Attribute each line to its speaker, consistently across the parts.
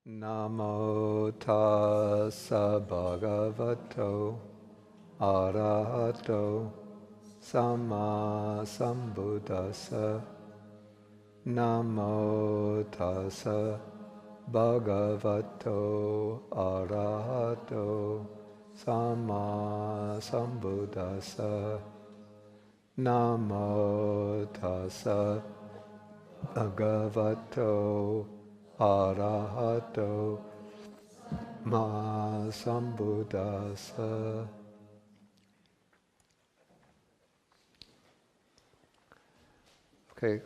Speaker 1: Namo tassa bhagavato arahato samma sambuddhassa. Namo tassa bhagavato arahato samma sambuddhassa. Namo tassa bhagavato arahato ma sambuddhassa. Okay,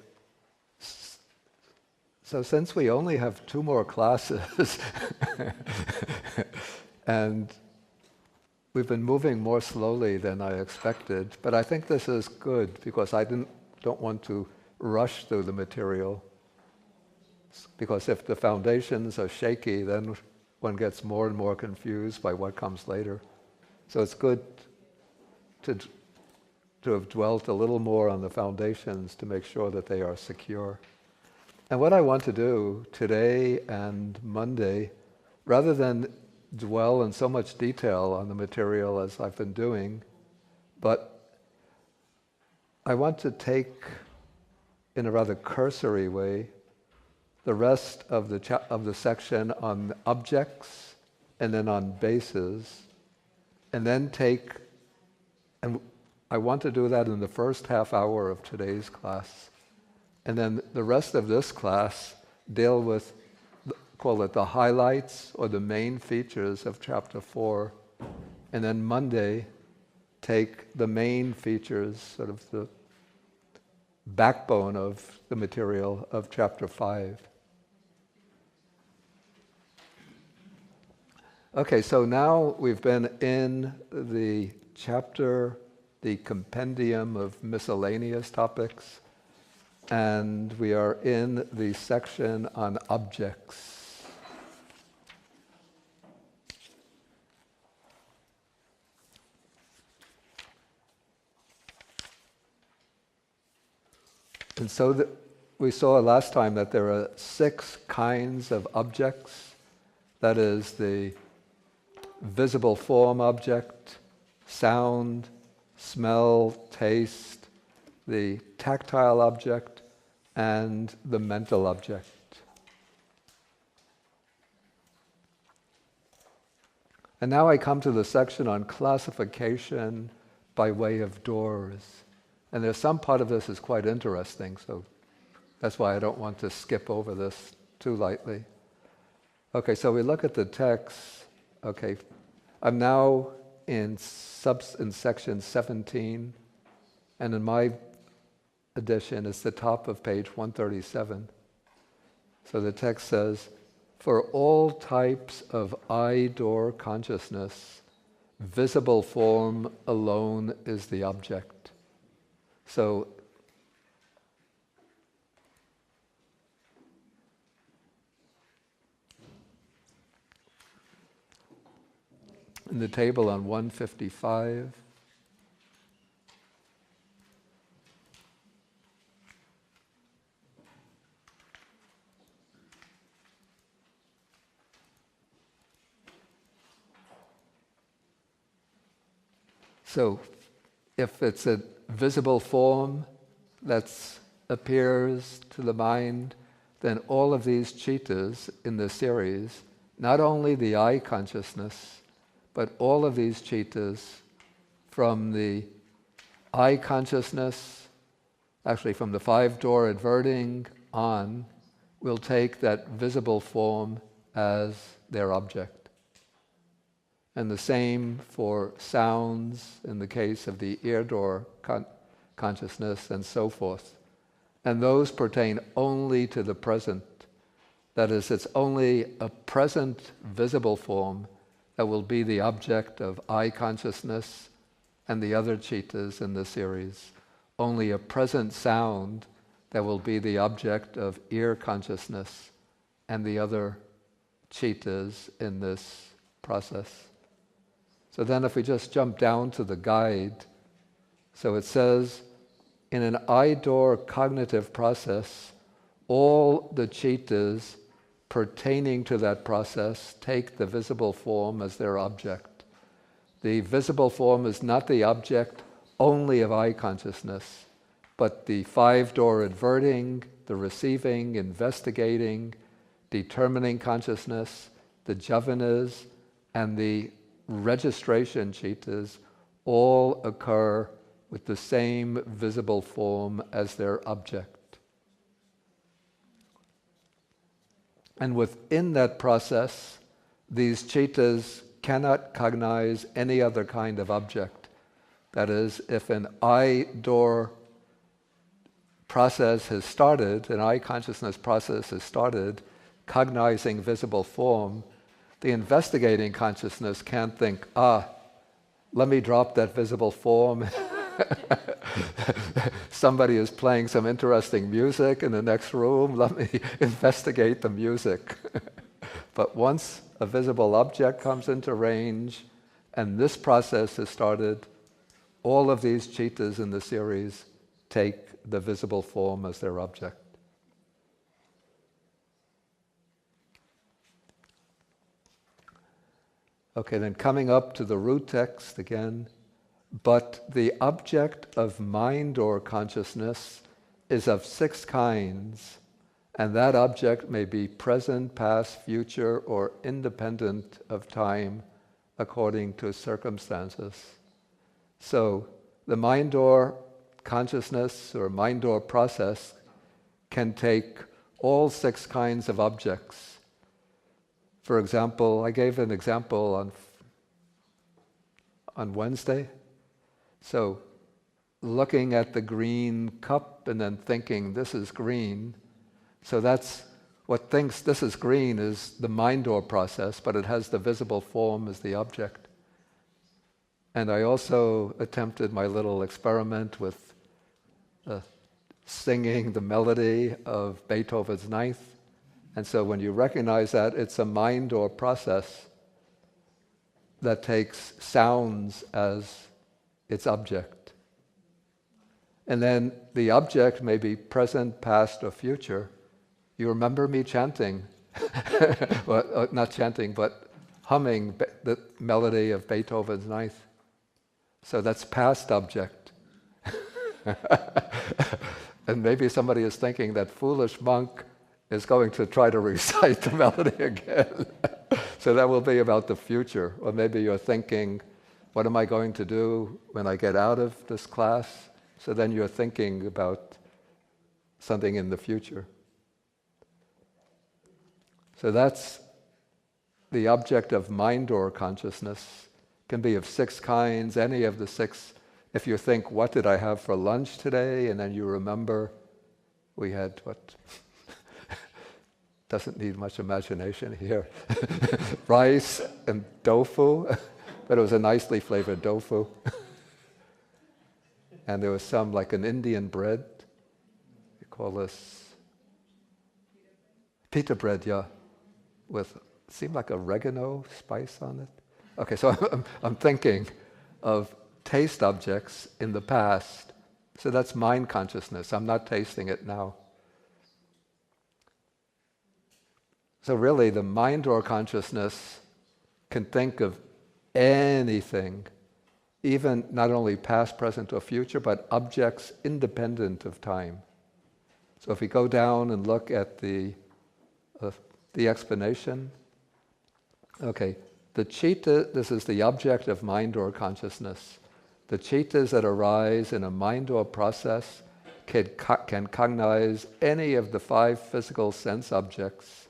Speaker 1: so since we only have 2 more classes and we've been moving more slowly than I expected, but I think this is good because I don't want to rush through the material. Because if the foundations are shaky, then one gets more and more confused by what comes later. So it's good to have dwelt a little more on the foundations to make sure that they are secure. And what I want to do today and Monday, rather than dwell in so much detail on the material as I've been doing, but I want to take, in a rather cursory way, the rest of the section on objects and then on bases, and then and I want to do that in the first half hour of today's class. And then the rest of this class deal with, call it the highlights or the main features of chapter 4. And then Monday, take the main features, sort of the backbone of the material of chapter 5. Okay, so now we've been in the chapter, the compendium of miscellaneous topics, and we are in the section on objects. And so we saw last time that there are 6 kinds of objects. That is the visible form object, sound, smell, taste, the tactile object, and the mental object. And now I come to the section on classification by way of doors. And there's some part of this is quite interesting, so that's why I don't want to skip over this too lightly. Okay, so we look at the text. Okay, I'm now in section 17, and in my edition, it's the top of page 137. So the text says, "For all types of I-door consciousness, visible form alone is the object." So in the table on 155, so if it's a visible form that appears to the mind, then all of these chittas in the series, not only the I consciousness, but all of these chittas from the I consciousness, actually from the 5-door adverting on, will take that visible form as their object. And the same for sounds in the case of the ear-door consciousness and so forth. And those pertain only to the present. That is, it's only a present visible form that will be the object of I consciousness and the other chittas in the series. Only a present sound that will be the object of ear consciousness and the other chittas in this process. So then if we just jump down to the guide, so it says, in an I-door cognitive process, all the chittas pertaining to that process take the visible form as their object. The visible form is not the object only of eye consciousness, but the five-door adverting, the receiving, investigating, determining consciousness, the jhavanas, and the registration cittas all occur with the same visible form as their object. And within that process, these cittas cannot cognize any other kind of object. That is, if an eye-door process has started, an eye consciousness process has started, cognizing visible form, the investigating consciousness can't think, let me drop that visible form. Somebody is playing some interesting music in the next room, let me investigate the music. But once a visible object comes into range and this process has started, all of these cittas in the series take the visible form as their object. Okay, then coming up to the root text again. But the object of mind or consciousness is of 6 kinds, and that object may be present, past, future, or independent of time according to circumstances. So the mind or consciousness or mind or process can take all 6 kinds of objects. For example, I gave an example on Wednesday. So looking at the green cup and then thinking this is green, so that's what thinks this is green is the mind or process, but it has the visible form as the object. And I also attempted my little experiment with singing the melody of Beethoven's Ninth. And so when you recognize that, it's a mind or process that takes sounds as its object. And then the object may be present, past, or future. You remember me chanting, well, not chanting, but humming the melody of Beethoven's Ninth. So that's past object. And maybe somebody is thinking that foolish monk is going to try to recite the melody again. So that will be about the future. Or maybe you're thinking, what am I going to do when I get out of this class? So then you're thinking about something in the future. So that's the object of mind or consciousness. Can be of 6 kinds, any of the 6. If you think, what did I have for lunch today? And then you remember, we had what? Doesn't need much imagination here. Rice and tofu, but it was a nicely flavored tofu. And there was some, like an Indian bread. We call this pita bread, yeah, with, seemed like oregano spice on it. Okay, so I'm thinking of taste objects in the past. So that's mind consciousness. I'm not tasting it now. So really, the mind or consciousness can think of anything, even not only past, present, or future, but objects independent of time. So if we go down and look at the explanation, okay, the citta, this is the object of mind or consciousness. The cittas that arise in a mind or process can cognize any of the 5 physical sense objects,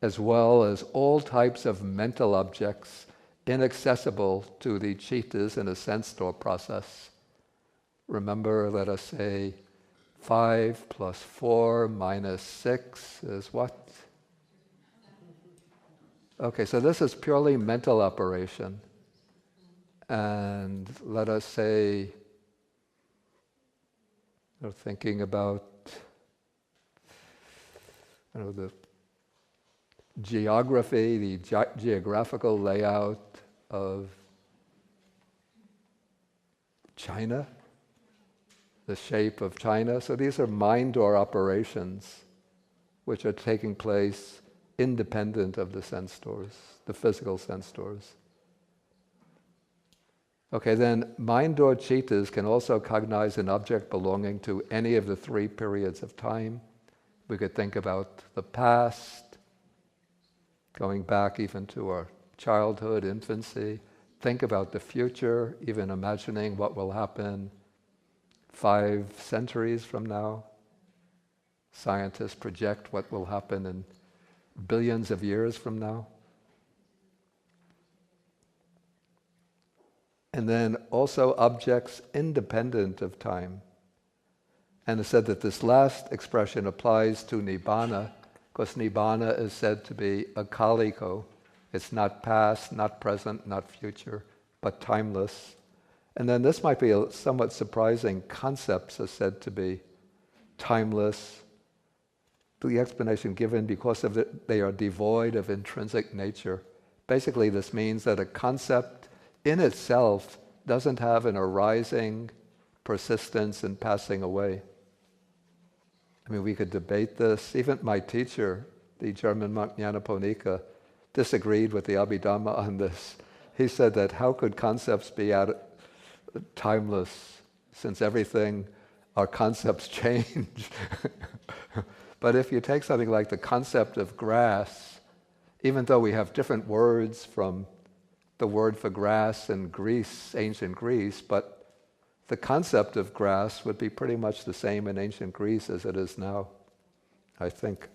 Speaker 1: as well as all types of mental objects inaccessible to the cittas in a sense door process. Remember, let us say 5 plus 4 minus 6 is what? Okay, so this is purely mental operation. And let us say, we're thinking about the geography, the geographical layout of China, the shape of China. So these are mind or operations which are taking place independent of the sense doors, the physical sense doors. Okay, then mind or cittas can also cognize an object belonging to any of the three periods of time. We could think about the past, going back even to our childhood, infancy. Think about the future, even imagining what will happen 5 centuries from now. Scientists project what will happen in billions of years from now. And then also objects independent of time. And it's said that this last expression applies to Nibbana, because Nibbana is said to be akaliko. It's not past, not present, not future, but timeless. And then this might be a somewhat surprising. Concepts are said to be timeless. The explanation given, because of it, they are devoid of intrinsic nature. Basically, this means that a concept in itself doesn't have an arising persistence and passing away. I mean, we could debate this. Even my teacher, the German monk Nyanaponika, disagreed with the Abhidhamma on this. He said that how could concepts be timeless, since everything, our concepts change. But if you take something like the concept of grass, even though we have different words from the word for grass in Greece, ancient Greece, but the concept of grass would be pretty much the same in ancient Greece as it is now, I think.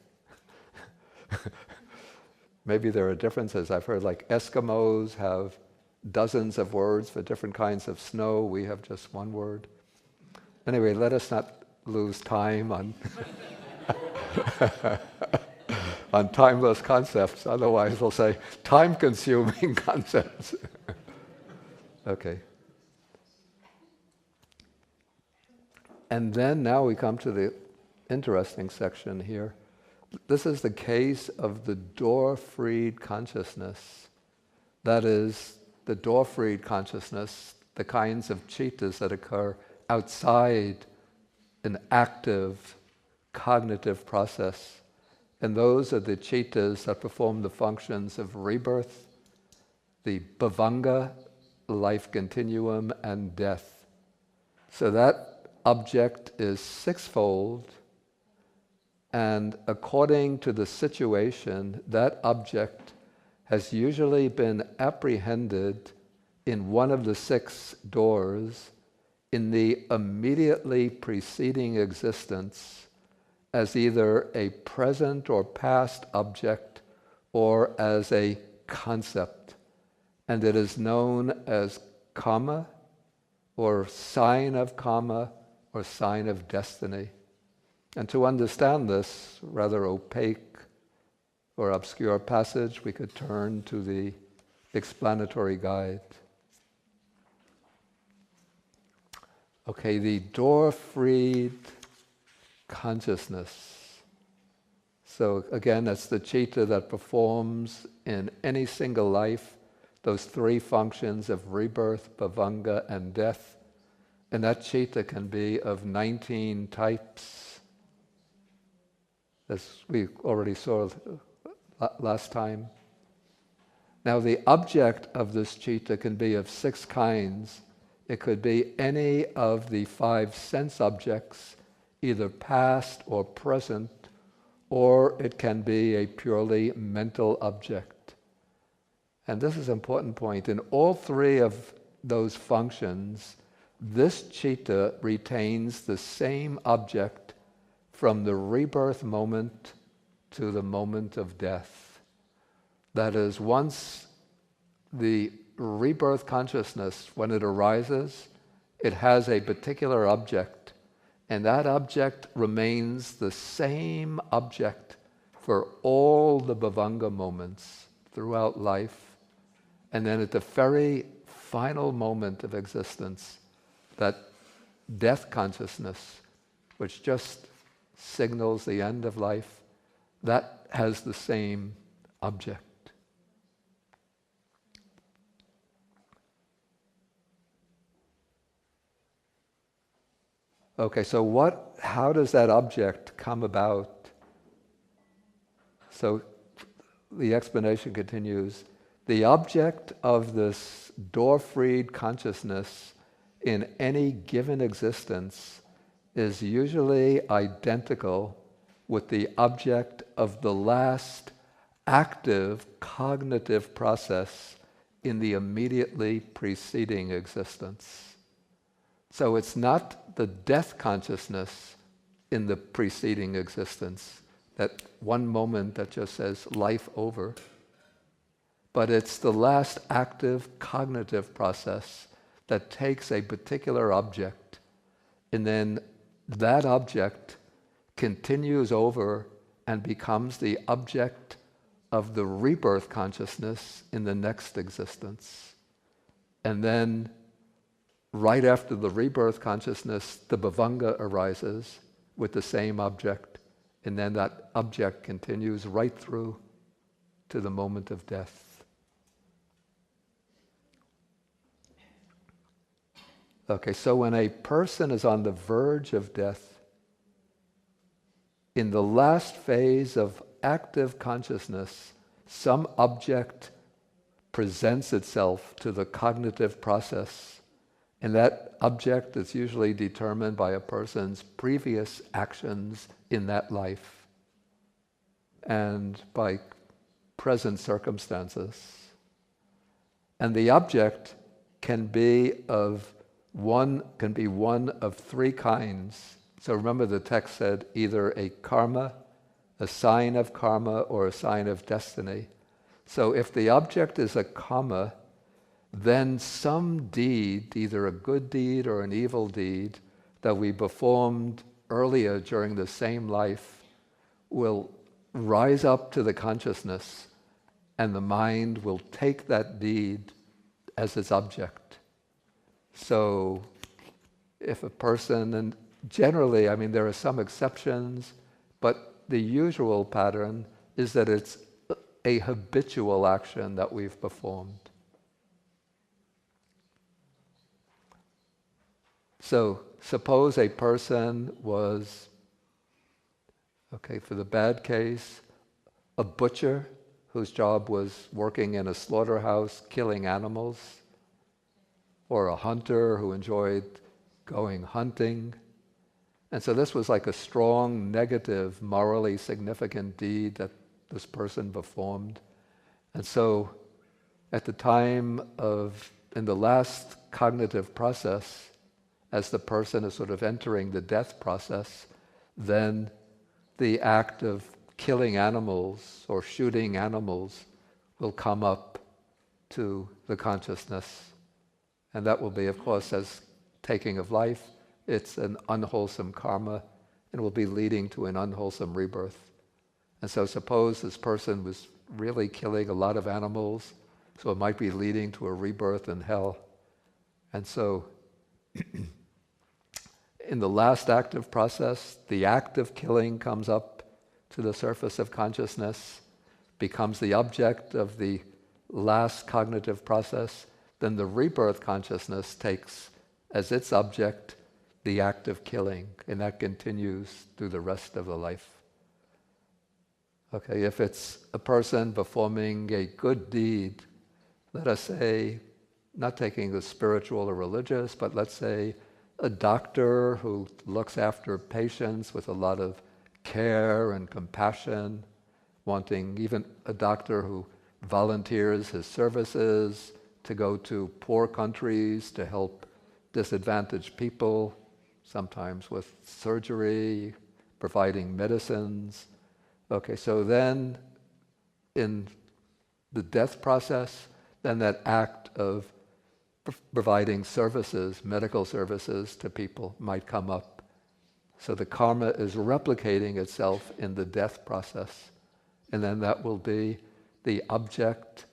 Speaker 1: Maybe there are differences. I've heard like Eskimos have dozens of words for different kinds of snow. We have just one word. Anyway, let us not lose time on on timeless concepts. Otherwise, we'll say time-consuming concepts. Okay. And then now we come to the interesting section here. This is the case of the door-freed consciousness. That is, the door-freed consciousness, the kinds of cittas that occur outside an active cognitive process. And those are the cittas that perform the functions of rebirth, the bhavanga, life continuum, and death. So that object is sixfold, and according to the situation, that object has usually been apprehended in one of the 6 doors in the immediately preceding existence as either a present or past object or as a concept. And it is known as karma, or sign of karma, or sign of destiny. And to understand this rather opaque or obscure passage, we could turn to the explanatory guide. Okay, the door-freed consciousness. So again, that's the citta that performs in any single life those 3 functions of rebirth, bhavanga, and death. And that citta can be of 19 types, as we already saw last time. Now the object of this citta can be of 6 kinds. It could be any of the 5 sense objects, either past or present, or it can be a purely mental object. And this is an important point. In all 3 of those functions, this citta retains the same object from the rebirth moment to the moment of death. That is, once the rebirth consciousness, when it arises, it has a particular object, and that object remains the same object for all the bhavanga moments throughout life. And then at the very final moment of existence, that death consciousness, which just signals the end of life, that has the same object. Okay, so how does that object come about? So the explanation continues, the object of this door-freed consciousness in any given existence is usually identical with the object of the last active cognitive process in the immediately preceding existence. So it's not the death consciousness in the preceding existence, that one moment that just says life over, but it's the last active cognitive process that takes a particular object, and then that object continues over and becomes the object of the rebirth consciousness in the next existence. And then right after the rebirth consciousness, the bhavanga arises with the same object, and then that object continues right through to the moment of death. Okay, so when a person is on the verge of death, in the last phase of active consciousness, some object presents itself to the cognitive process, and that object is usually determined by a person's previous actions in that life and by present circumstances. And the object can be one of three kinds. So remember, the text said either a karma, a sign of karma, or a sign of destiny. So if the object is a karma, then some deed, either a good deed or an evil deed, that we performed earlier during the same life will rise up to the consciousness, and the mind will take that deed as its object. So if a person, and generally, I mean, there are some exceptions, but the usual pattern is that it's a habitual action that we've performed. So suppose a person was, okay, for the bad case, a butcher whose job was working in a slaughterhouse, killing animals, or a hunter who enjoyed going hunting. And so this was like a strong, negative, morally significant deed that this person performed. And so at the time in the last cognitive process, as the person is sort of entering the death process, then the act of killing animals or shooting animals will come up to the consciousness. And that will be, of course, as taking of life. It's an unwholesome karma and will be leading to an unwholesome rebirth. And so suppose this person was really killing a lot of animals, so it might be leading to a rebirth in hell. And so in the last active process, the act of killing comes up to the surface of consciousness, becomes the object of the last cognitive process. Then the rebirth consciousness takes as its object the act of killing, and that continues through the rest of the life. Okay, if it's a person performing a good deed, let us say, not taking the spiritual or religious, but let's say a doctor who looks after patients with a lot of care and compassion, wanting even a doctor who volunteers his services to go to poor countries to help disadvantaged people, sometimes with surgery, providing medicines. Okay, so then in the death process, then that act of providing services, medical services to people might come up. So the karma is replicating itself in the death process. And then that will be the object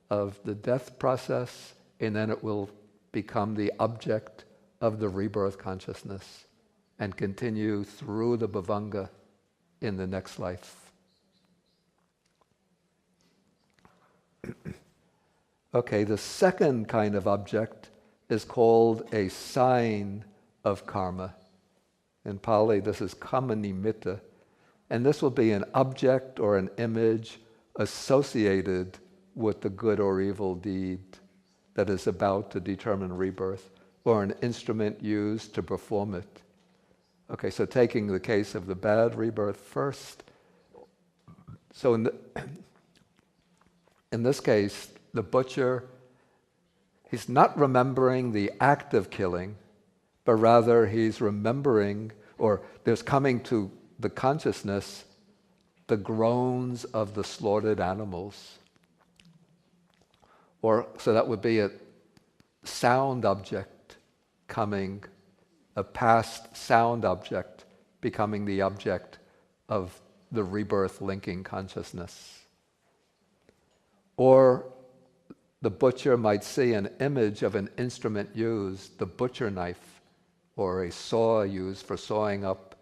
Speaker 1: of the death process, and then it will become the object of the rebirth consciousness and continue through the bhavanga in the next life. Okay, the second kind of object is called a sign of karma. In Pali, this is kamma nimitta, and this will be an object or an image associated with the good or evil deed that is about to determine rebirth, or an instrument used to perform it. Okay, so taking the case of the bad rebirth first. So in this case, the butcher, he's not remembering the act of killing, but rather he's remembering, or there's coming to the consciousness, the groans of the slaughtered animals. Or, so that would be a sound object coming, a past sound object becoming the object of the rebirth linking consciousness. Or the butcher might see an image of an instrument used, the butcher knife, or a saw used for sawing up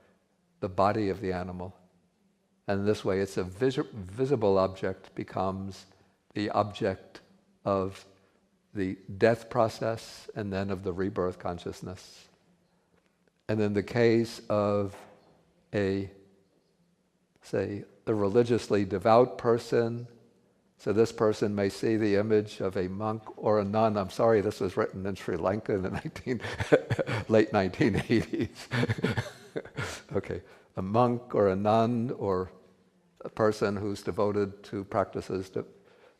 Speaker 1: the body of the animal. And this way it's a visible object becomes the object of the death process and then of the rebirth consciousness. And in the case of a religiously devout person, so this person may see the image of a monk or a nun. I'm sorry, this was written in Sri Lanka in the late 1980s. Okay, a monk or a nun or a person who's devoted to practices to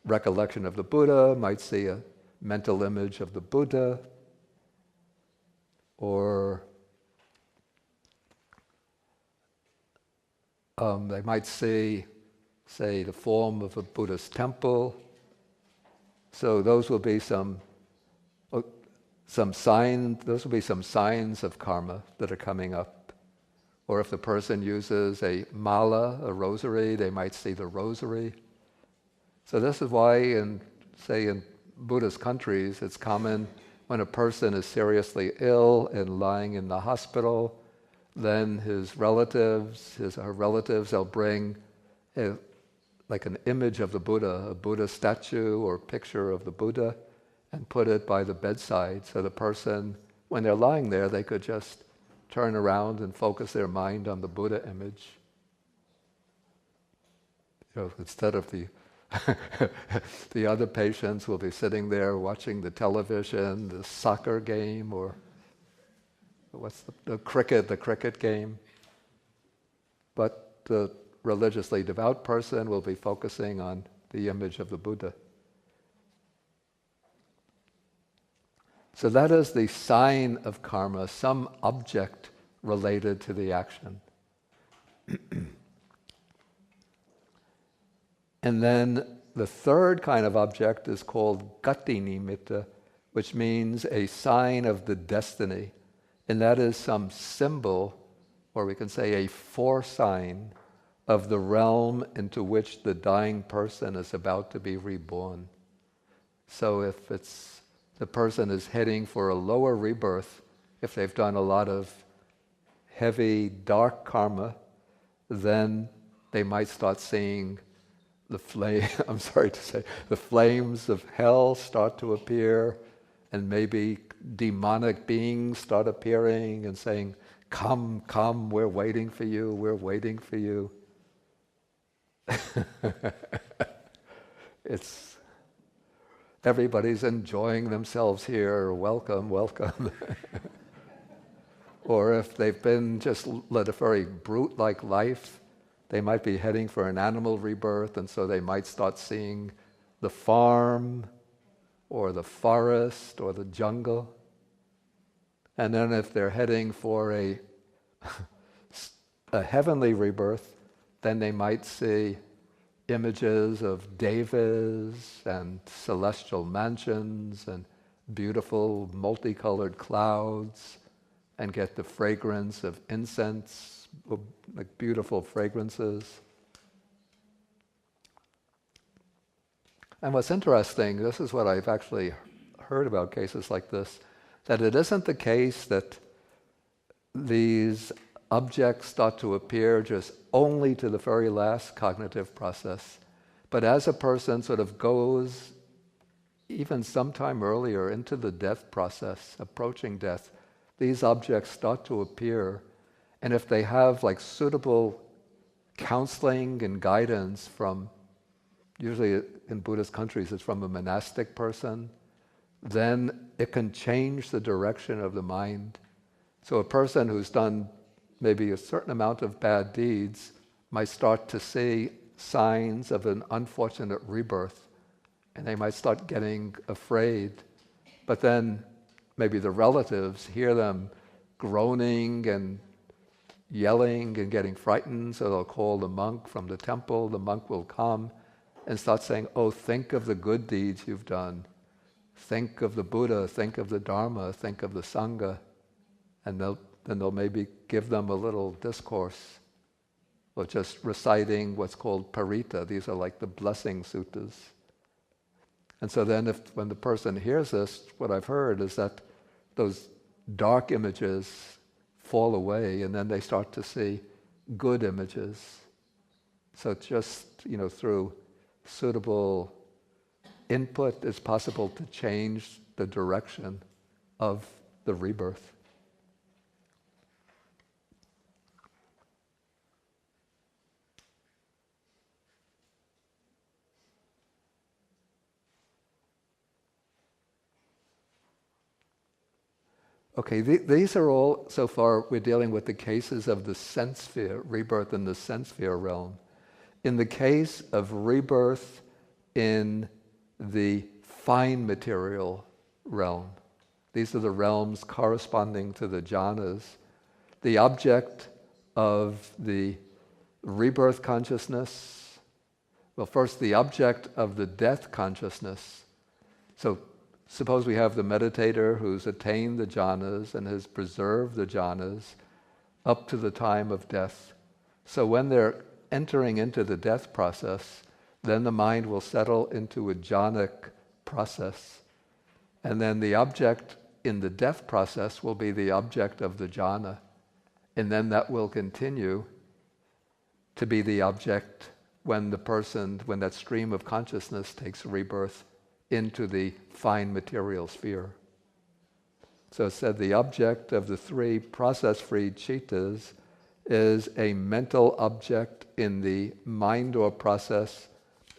Speaker 1: recollection of the Buddha might see a mental image of the Buddha, or they might see, say, the form of a Buddhist temple. So those will be some signs. Those will be some signs of karma that are coming up. Or if the person uses a mala, a rosary, they might see the rosary. So this is why, in Buddhist countries, it's common when a person is seriously ill and lying in the hospital, then his relatives, her relatives, they'll bring like an image of the Buddha, a Buddha statue or picture of the Buddha, and put it by the bedside. So the person, when they're lying there, they could just turn around and focus their mind on the Buddha image. Instead of the other patients will be sitting there watching the television, the soccer game, or what's the cricket game. But the religiously devout person will be focusing on the image of the Buddha. So that is the sign of karma, some object related to the action. And then the third kind of object is called gati nimitta, which means a sign of the destiny. And that is some symbol, or we can say a foresign, of the realm into which the dying person is about to be reborn. So if the person is heading for a lower rebirth, if they've done a lot of heavy, dark karma, then they might start seeing the flames of hell start to appear, and maybe demonic beings start appearing and saying, "Come, come, we're waiting for you, we're waiting for you." Everybody's enjoying themselves here, welcome, welcome. Or if they've been just led a very brute-like life, they might be heading for an animal rebirth, and so they might start seeing the farm, or the forest, or the jungle. And then if they're heading for a heavenly rebirth, then they might see images of devas and celestial mansions and beautiful multicolored clouds, and get the fragrance of incense, like beautiful fragrances. And what's interesting, this is what I've actually heard about cases like this, that it isn't the case that these objects start to appear just only to the very last cognitive process. But as a person sort of goes even sometime earlier into the death process, approaching death, these objects start to appear. And if they have like suitable counseling and guidance from usually in Buddhist countries it's from a monastic person, then it can change the direction of the mind. So a person who's done maybe a certain amount of bad deeds might start to see signs of an unfortunate rebirth, and they might start getting afraid. But then maybe the relatives hear them groaning and yelling and getting frightened, so they'll call the monk from the temple. The monk will come and start saying, oh, think of the good deeds you've done. Think of the Buddha, think of the Dharma, think of the Sangha. And then they'll maybe give them a little discourse, or just reciting what's called parita. These are like the blessing suttas. And so then when the person hears this, what I've heard is that those dark images fall away, and then they start to see good images. So just, through suitable input, it's possible to change the direction of the rebirth. Okay, these are all, so far, we're dealing with the cases of the sense sphere, rebirth in the sense sphere realm. In the case of rebirth in the fine material realm, these are the realms corresponding to the jhanas. The object of the rebirth consciousness, well, first the object of the death consciousness. So suppose we have the meditator who's attained the jhanas and has preserved the jhanas up to the time of death. So when they're entering into the death process, then the mind will settle into a jhanic process. And then the object in the death process will be the object of the jhana. And then that will continue to be the object when that stream of consciousness takes rebirth into the fine material sphere. So it said the object of the three process-free chittas is a mental object in the mind or process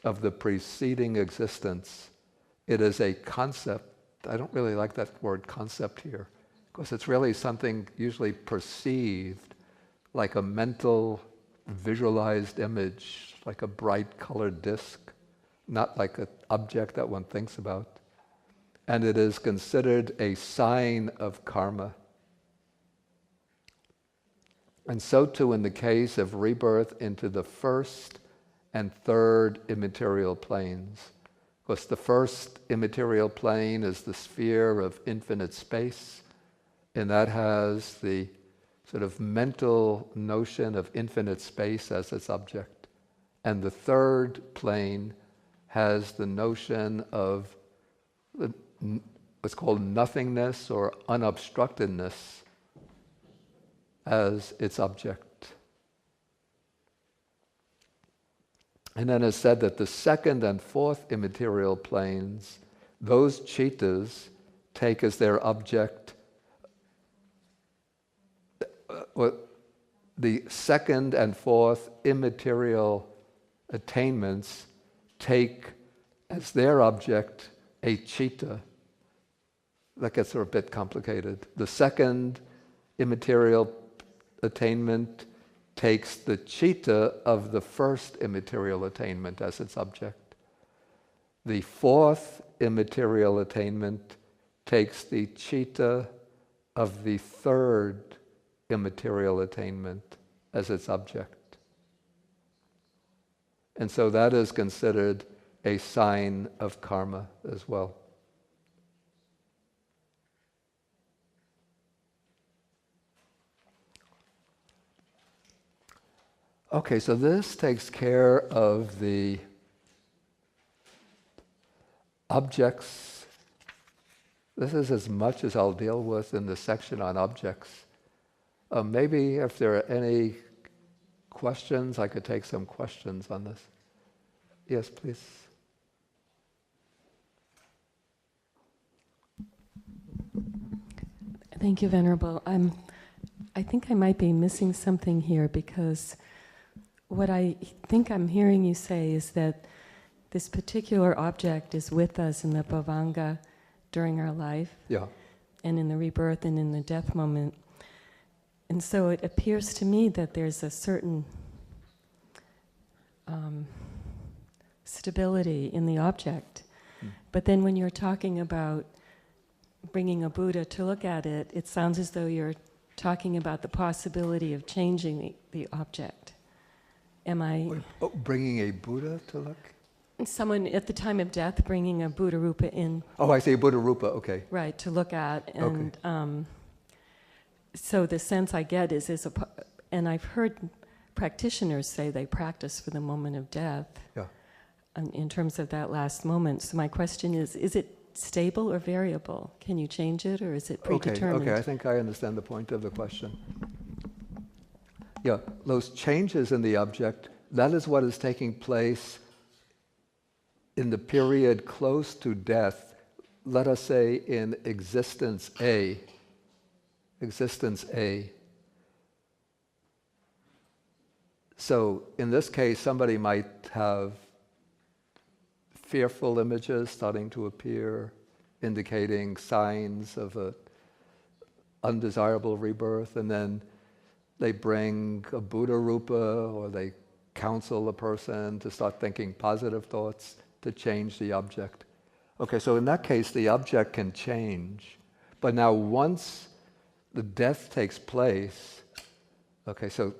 Speaker 1: of the preceding existence. It is a concept. I don't really like that word concept here, because it's really something usually perceived, like a mental visualized image, like a bright colored disk, not like an object that one thinks about. And it is considered a sign of karma. And so too in the case of rebirth into the first and third immaterial planes. Because the first immaterial plane is the sphere of infinite space, and that has the sort of mental notion of infinite space as its object. And the third plane has the notion of what's called nothingness or unobstructedness as its object. And then it's said that the second and fourth immaterial planes, those chittas take as their object, the second and fourth immaterial attainments take as their object a citta. That gets a bit complicated. The second immaterial attainment takes the citta of the first immaterial attainment as its object. The fourth immaterial attainment takes the citta of the third immaterial attainment as its object. And so that is considered a sign of karma as well. Okay, so this takes care of the objects. This is as much as I'll deal with in the section on objects. Maybe if there are any questions, I could take some questions on this. Yes, please.
Speaker 2: Thank you, Venerable. I think I might be missing something here, because what I think I'm hearing you say is that this particular object is with us in the bhavanga during our life,
Speaker 1: Yeah.
Speaker 2: and in the rebirth and in the death moment. And so it appears to me that there's a certain stability in the object. But then when you're talking about bringing a Buddha to look at it, it sounds as though you're talking about the possibility of changing the object. Am I...
Speaker 1: Oh, bringing a Buddha to look?
Speaker 2: Someone at the time of death bringing a Buddha Rupa in.
Speaker 1: Oh, I say Buddha Rupa, okay.
Speaker 2: Right, to look at. And
Speaker 1: Okay.
Speaker 2: So the sense I get is and I've heard practitioners say they practice for the moment of death.
Speaker 1: Yeah.
Speaker 2: In terms of that last moment. So my question is it stable or variable? Can you change it, or is it predetermined?
Speaker 1: Okay, I think I understand the point of the question. Yeah, those changes in the object, that is what is taking place in the period close to death, let us say in existence A. Existence A. So in this case, somebody might have fearful images starting to appear, indicating signs of an undesirable rebirth, and then they bring a Buddha Rupa, or they counsel a person to start thinking positive thoughts to change the object. Okay, so in that case, the object can change. But now once the death takes place, okay, so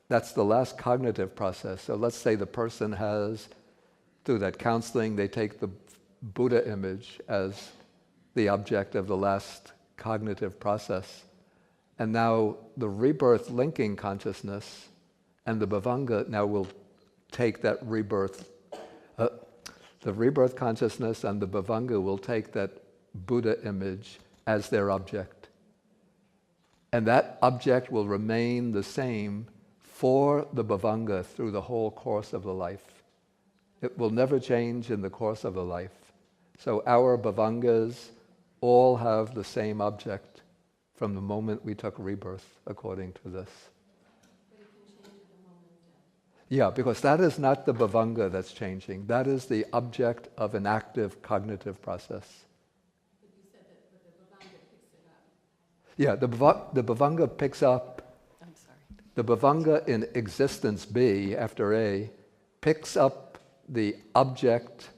Speaker 1: that's the last cognitive process. So let's say the person has, through that counseling, they take the Buddha image as the object of the last cognitive process. And now the rebirth linking consciousness and the bhavanga now will take that rebirth. The rebirth consciousness and the bhavanga will take that Buddha image as their object. And that object will remain the same for the bhavanga through the whole course of the life. It will never change in the course of the life. So our bhavangas all have the same object from the moment we took rebirth, according to this.
Speaker 2: But it can change at the moment of death.
Speaker 1: Yeah, because that is not the bhavanga that's changing. That is the object of an active cognitive process.
Speaker 2: But you said that the bhavanga picks it up.
Speaker 1: Yeah, the bhavanga picks up.
Speaker 2: I'm sorry.
Speaker 1: The bhavanga in existence B, after A, picks up the object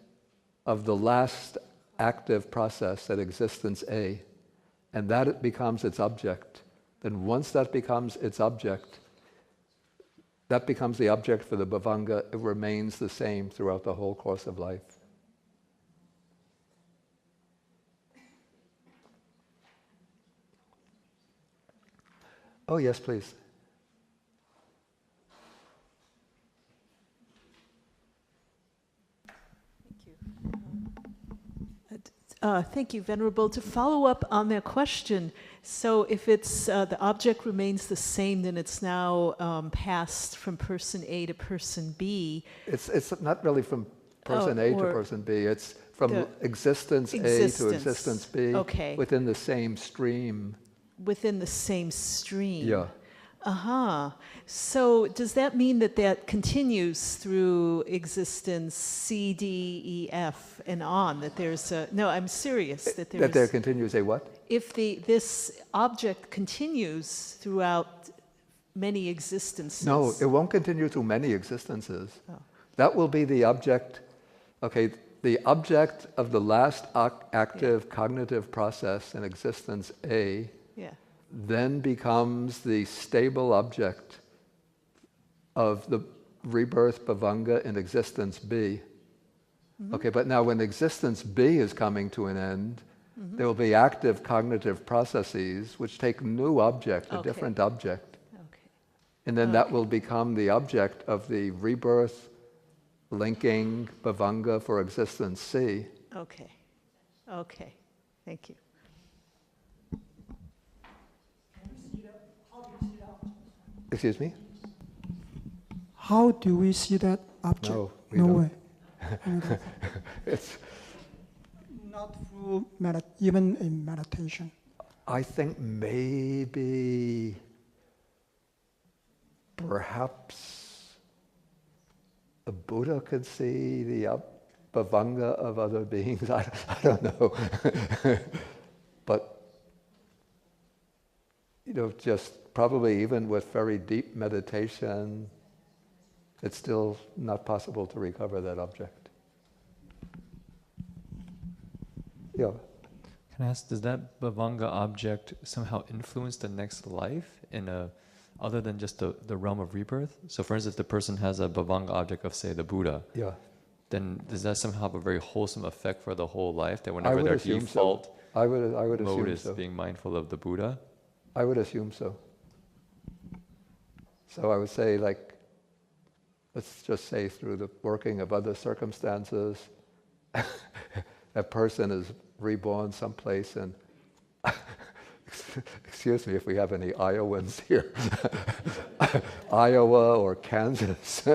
Speaker 1: of the last active process at existence A, and that it becomes its object. Then once that becomes its object, that becomes the object for the bhavanga. It remains the same throughout the whole course of life. Oh, yes, please.
Speaker 3: Thank you, Venerable. To follow up on that question, so if it's the object remains the same, then it's now passed from person A to person B.
Speaker 1: It's not really from person A to person B. It's from existence A to existence B within the same stream.
Speaker 3: Within the same stream.
Speaker 1: Yeah.
Speaker 3: So does that mean that that continues through existence C, D, E, F, and on? That there's a... No, I'm serious. That
Speaker 1: there continues a what?
Speaker 3: If this object continues throughout many existences...
Speaker 1: No, it won't continue through many existences.
Speaker 3: Oh.
Speaker 1: That will be the object... Okay, the object of the last active cognitive process in existence A...
Speaker 3: Yeah.
Speaker 1: then becomes the stable object of the rebirth bhavanga in existence B. Mm-hmm. Okay, but now when existence B is coming to an end, there will be active cognitive processes which take new object, a different object.
Speaker 3: Okay.
Speaker 1: And then that will become the object of the rebirth linking bhavanga for existence C.
Speaker 3: Okay. Okay. Thank you.
Speaker 1: Excuse me?
Speaker 4: How do we see that object?
Speaker 1: No, we
Speaker 4: no
Speaker 1: don't.
Speaker 4: way.
Speaker 1: It's...
Speaker 4: Not through even in meditation.
Speaker 1: I think maybe, perhaps a Buddha could see the Abhidhamma of other beings. I don't know. But, just probably even with very deep meditation, it's still not possible to recover that object. Yeah.
Speaker 5: Can I ask, does that Bhavanga object somehow influence the next life other than just the realm of rebirth? So for instance, if the person has a Bhavanga object of, say, the Buddha,
Speaker 1: Yeah.
Speaker 5: then does that somehow have a very wholesome effect for the whole life? That whenever their
Speaker 1: assume
Speaker 5: default
Speaker 1: so. I would
Speaker 5: mode
Speaker 1: assume
Speaker 5: is
Speaker 1: so.
Speaker 5: being mindful of the Buddha?
Speaker 1: I would assume so. So I would say, let's just say through the working of other circumstances, a person is reborn someplace in, excuse me if we have any Iowans here, Iowa or Kansas.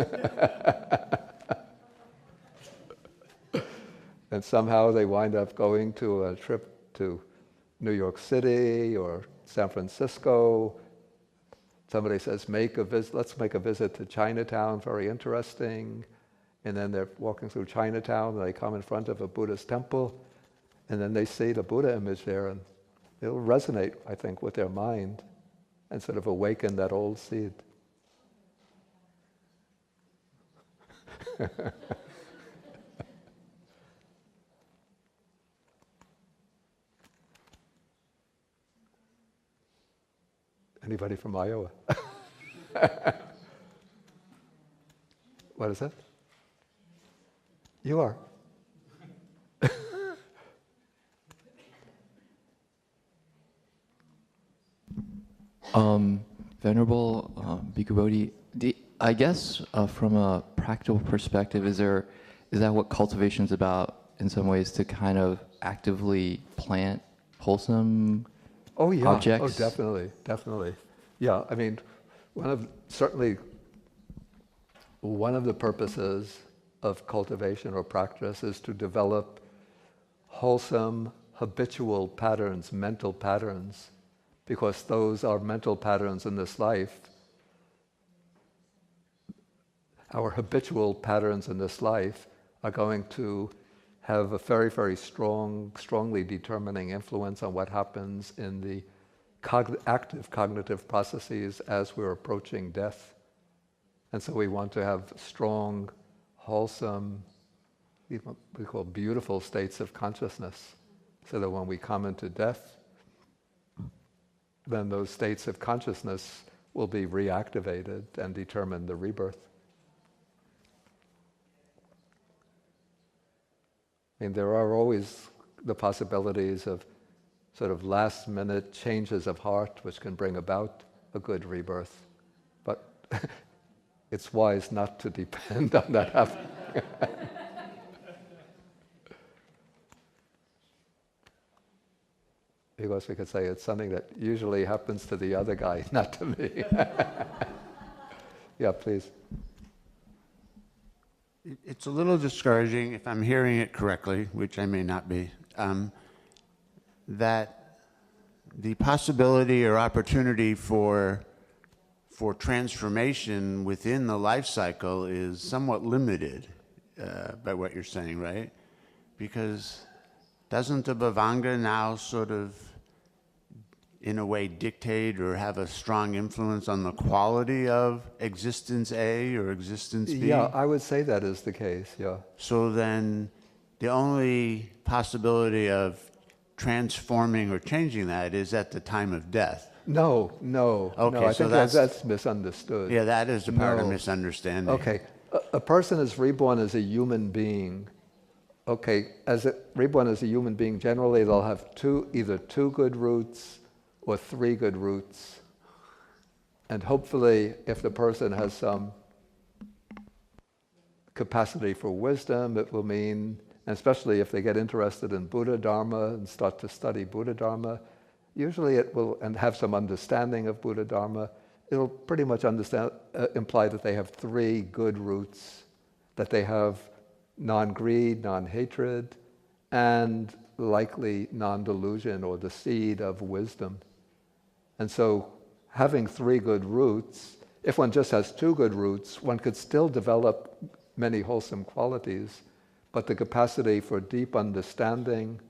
Speaker 1: And somehow they wind up going to a trip to New York City or San Francisco. Somebody says, let's make a visit to Chinatown, very interesting. And then they're walking through Chinatown, and they come in front of a Buddhist temple, and then they see the Buddha image there, and it'll resonate, I think, with their mind and sort of awaken that old seed. Anybody from Iowa? What is that? You are.
Speaker 6: Venerable Bhikkhu Bodhi, I guess from a practical perspective, is that what cultivation is about in some ways, to kind of actively plant wholesome objects?
Speaker 1: Oh, definitely. Yeah, I mean, certainly one of the purposes of cultivation or practice is to develop wholesome, habitual patterns, mental patterns, because those are mental patterns in this life. Our habitual patterns in this life are going to have a very, very strongly determining influence on what happens in the active cognitive processes as we're approaching death. And so we want to have strong, wholesome, what we call beautiful states of consciousness, so that when we come into death, then those states of consciousness will be reactivated and determine the rebirth. I mean, there are always the possibilities of sort of last-minute changes of heart which can bring about a good rebirth. But it's wise not to depend on that happening. Because we could say it's something that usually happens to the other guy, not to me. Yeah, please.
Speaker 7: It's a little discouraging, if I'm hearing it correctly, which I may not be, that the possibility or opportunity for transformation within the life cycle is somewhat limited by what you're saying, right? Because doesn't the Bhavanga now sort of, in a way, dictate or have a strong influence on the quality of existence A or existence B?
Speaker 1: Yeah, I would say that is the case, yeah.
Speaker 7: So then the only possibility of transforming or changing that is at the time of death.
Speaker 1: No.
Speaker 7: Okay,
Speaker 1: I
Speaker 7: so
Speaker 1: think that's misunderstood.
Speaker 7: Yeah, that is the part of misunderstanding.
Speaker 1: Okay, a person is reborn as a human being. Okay, reborn as a human being, generally they'll have either two good roots or three good roots. And hopefully, if the person has some capacity for wisdom, it will mean, and especially if they get interested in Buddha Dharma and start to study Buddha Dharma, usually it will, and have some understanding of Buddha Dharma, it'll pretty much imply that they have three good roots, that they have non-greed, non-hatred, and likely non-delusion or the seed of wisdom. And so having three good roots, if one just has two good roots, one could still develop many wholesome qualities, but the capacity for deep understanding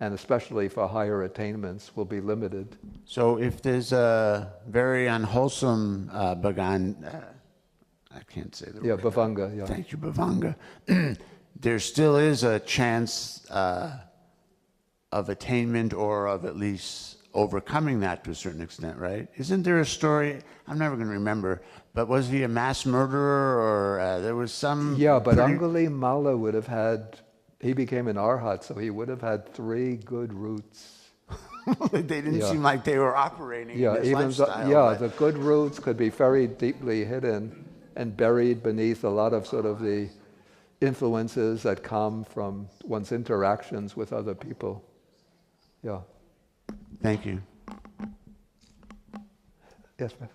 Speaker 1: and especially for higher attainments will be limited.
Speaker 7: So if there's a very unwholesome I can't say the word.
Speaker 1: Bhavanga, yeah.
Speaker 7: Thank you, Bhavanga. There still is a chance of attainment or of at least overcoming that to a certain extent, right? Isn't there a story, I'm never going to remember, but was he a mass murderer or there was some...
Speaker 1: Yeah, but Angulimala would have had, he became an arhat, so he would have had 3 good roots.
Speaker 7: They didn't seem like they were operating in this lifestyle.
Speaker 1: The good roots could be very deeply hidden and buried beneath a lot of sort of the influences that come from one's interactions with other people. Yeah.
Speaker 7: Thank you.
Speaker 1: Yes, ma'am.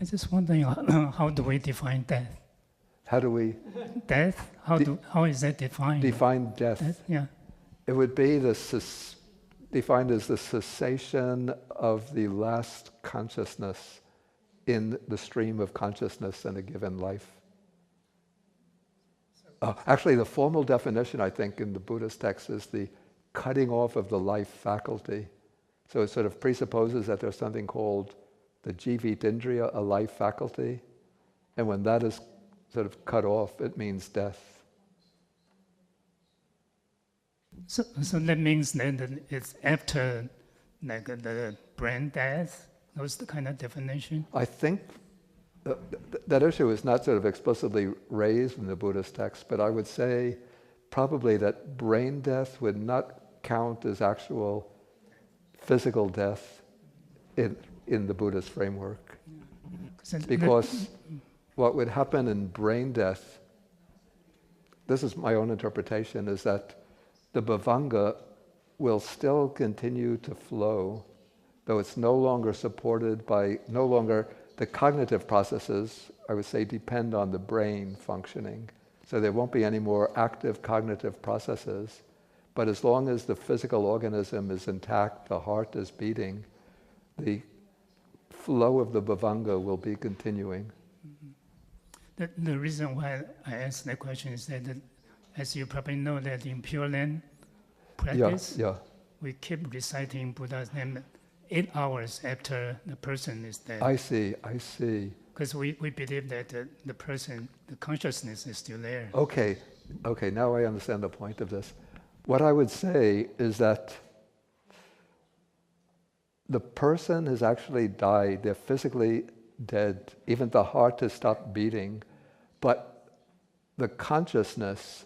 Speaker 8: I just wondering, how do we define death?
Speaker 1: How do we
Speaker 8: Death? How is that defined?
Speaker 1: define death?
Speaker 8: Yeah.
Speaker 1: It would be defined as the cessation of the last consciousness in the stream of consciousness in a given life. Actually, the formal definition, I think, in the Buddhist text is the cutting off of the life faculty. So it sort of presupposes that there's something called the jivitindriya, a life faculty, and when that is sort of cut off, it means death.
Speaker 8: So that means that it's after like the brain death? That's the kind of definition?
Speaker 1: I think that issue is not sort of explicitly raised in the Buddhist text, but I would say probably that brain death would not count as actual physical death in the Buddhist framework. Because what would happen in brain death, this is my own interpretation, is that the bhavanga will still continue to flow, though it's no longer supported by, the cognitive processes, I would say, depend on the brain functioning. So there won't be any more active cognitive processes. But as long as the physical organism is intact, the heart is beating, the flow of the bhavanga will be continuing.
Speaker 8: The reason why I asked that question is that, as you probably know, that in Pure Land practice, we keep reciting Buddha's name 8 hours after the person is dead.
Speaker 1: I see.
Speaker 8: Because we believe that the person, the consciousness is still there.
Speaker 1: Okay, now I understand the point of this. What I would say is that the person has actually died, they're physically dead, even the heart has stopped beating, but the consciousness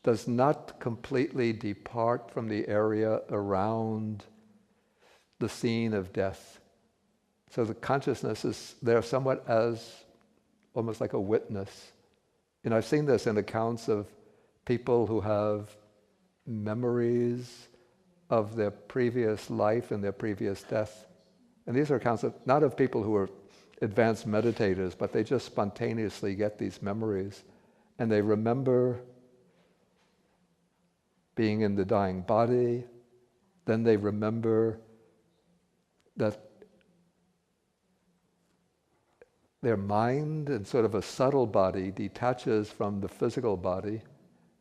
Speaker 1: does not completely depart from the area around the scene of death. So the consciousness is there somewhat as almost like a witness. And I've seen this in accounts of people who have memories of their previous life and their previous death. And these are accounts of, not of people who are advanced meditators, but they just spontaneously get these memories. And they remember being in the dying body, then they remember that their mind and sort of a subtle body detaches from the physical body,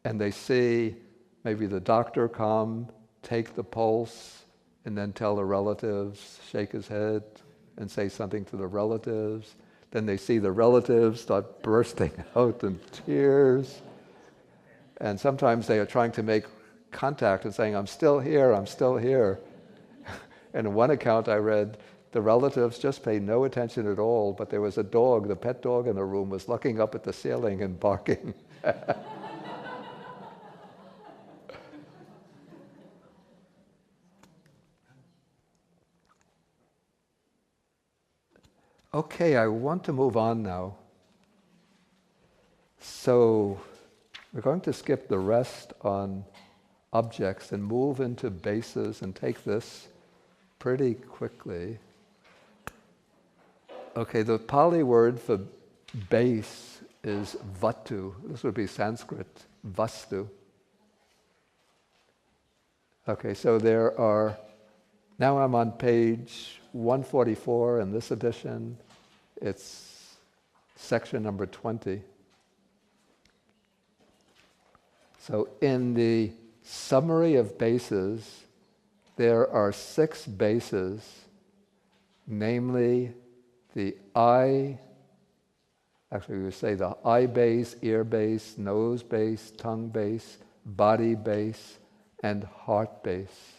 Speaker 1: and they see maybe the doctor come, take the pulse, and then tell the relatives, shake his head, and say something to the relatives. Then they see the relatives start bursting out in tears. And sometimes they are trying to make contact and saying, I'm still here, I'm still here. And in one account I read, the relatives just paid no attention at all, but there was a dog, the pet dog in the room was looking up at the ceiling and barking. Okay, I want to move on now. So we're going to skip the rest on objects and move into bases and take this pretty quickly. Okay, the Pali word for base is vatu. This would be Sanskrit, vastu. Okay, so there are, now I'm on page 144 in this edition. It's section number 20. So in the summary of bases, there are 6 bases, namely the eye, actually we would say the eye base, ear base, nose base, tongue base, body base, and heart base.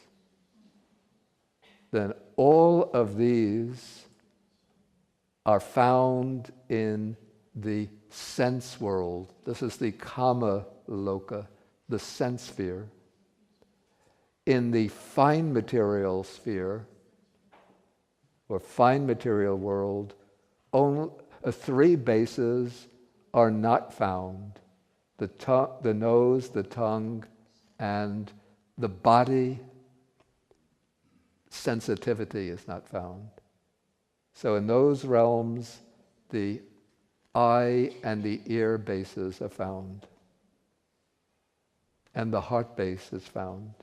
Speaker 1: Then all of these are found in the sense world. This is the kama loka, the sense sphere. In the fine material sphere, or fine material world, only 3 bases are not found. The nose, the tongue, and the body sensitivity is not found. So in those realms, the eye and the ear bases are found. And the heart base is found.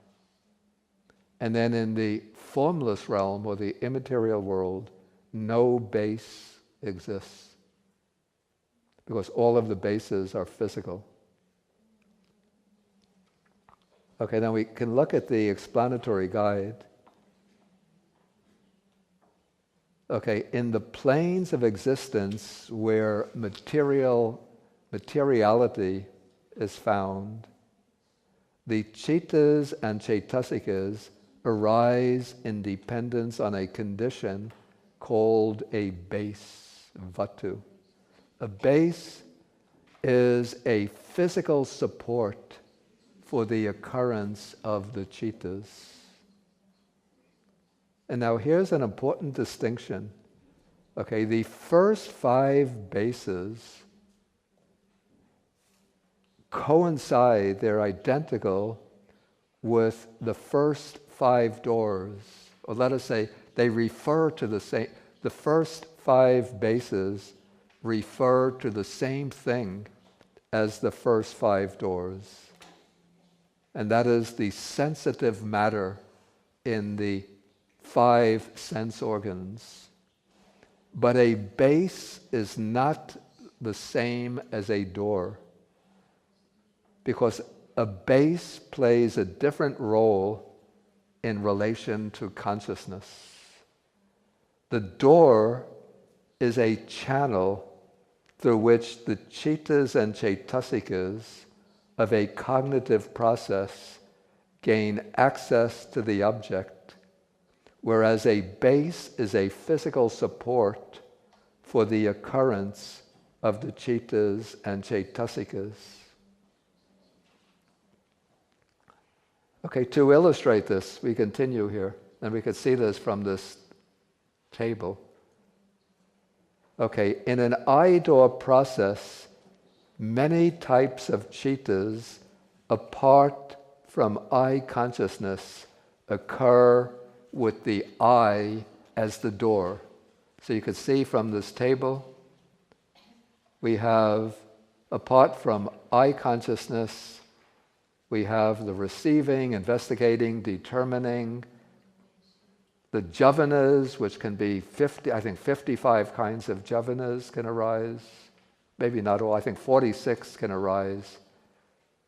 Speaker 1: And then in the formless realm, or the immaterial world, no base exists, because all of the bases are physical. Okay, now we can look at the explanatory guide. Okay, in the planes of existence where materiality is found, the chittas and chaitasikas arise in dependence on a condition called a base, vatu. A base is a physical support for the occurrence of the chittas. And now here's an important distinction. Okay, the first 5 bases coincide, they're identical with the first 5 doors. Or let us say they refer to the same, the first 5 bases refer to the same thing as the first 5 doors. And that is the sensitive matter in the 5 sense organs. But a base is not the same as a door, because a base plays a different role in relation to consciousness. The door is a channel through which the chittas and chaitasikas of a cognitive process gain access to the object, whereas a base is a physical support for the occurrence of the chittas and chaitasikas. Okay, to illustrate this, we continue here, and we can see this from this table. Okay, in an eye-door process, many types of chittas apart from eye consciousness occur with the eye as the door. So you can see from this table, we have, apart from eye consciousness, we have the receiving, investigating, determining, the jhavanas, which can be 55 kinds of jhavanas can arise. Maybe not all, I think 46 can arise.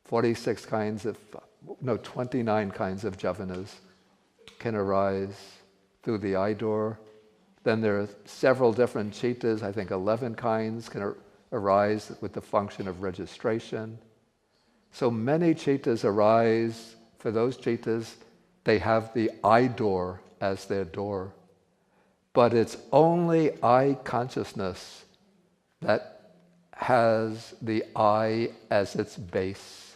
Speaker 1: 29 kinds of jhavanas can arise through the eye door. Then there are several different chittas, I think 11 kinds can arise with the function of registration. So many chittas arise. For those chittas, they have the eye door as their door. But it's only eye consciousness that has the eye as its base.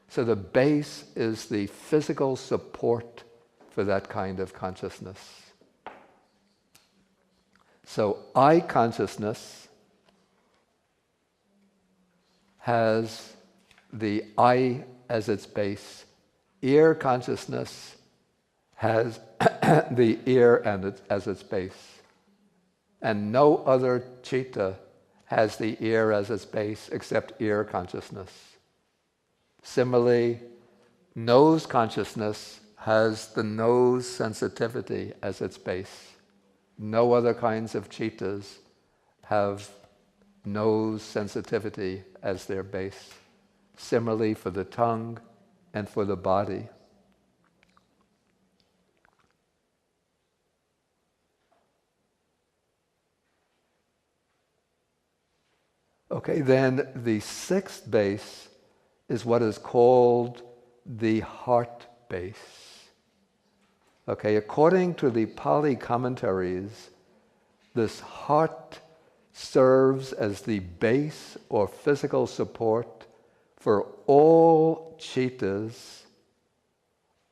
Speaker 1: So the base is the physical support for that kind of consciousness. So eye consciousness has the eye as its base. Ear consciousness has the ear as its base. And no other citta has the ear as its base except ear consciousness. Similarly, nose consciousness has the nose sensitivity as its base. No other kinds of chittas have nose sensitivity as their base. Similarly for the tongue and for the body. Okay, then the sixth base is what is called the heart base. Okay, according to the Pali commentaries, this heart serves as the base or physical support for all cittas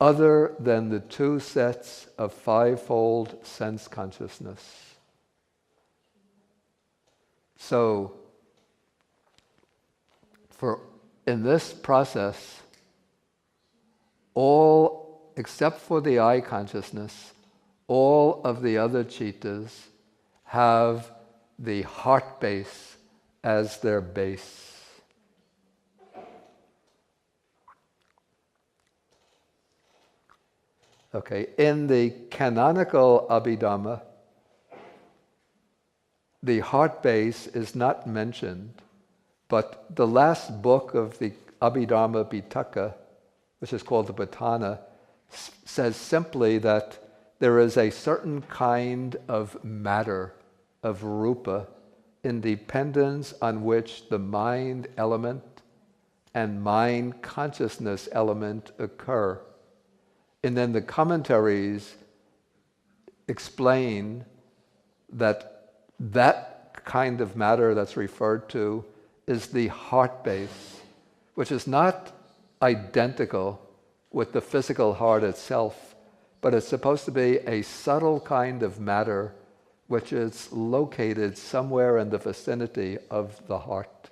Speaker 1: other than the two sets of fivefold sense consciousness. So, in this process, all, except for the eye consciousness, all of the other cittas have the heart base as their base. Okay, in the canonical Abhidhamma, the heart base is not mentioned, but the last book of the Abhidhamma Pitaka, which is called the Patana, says simply that there is a certain kind of matter, of rupa, in dependence on which the mind element and mind consciousness element occur. And then the commentaries explain that that kind of matter that's referred to is the heart base, which is not identical with the physical heart itself, but it's supposed to be a subtle kind of matter which is located somewhere in the vicinity of the heart.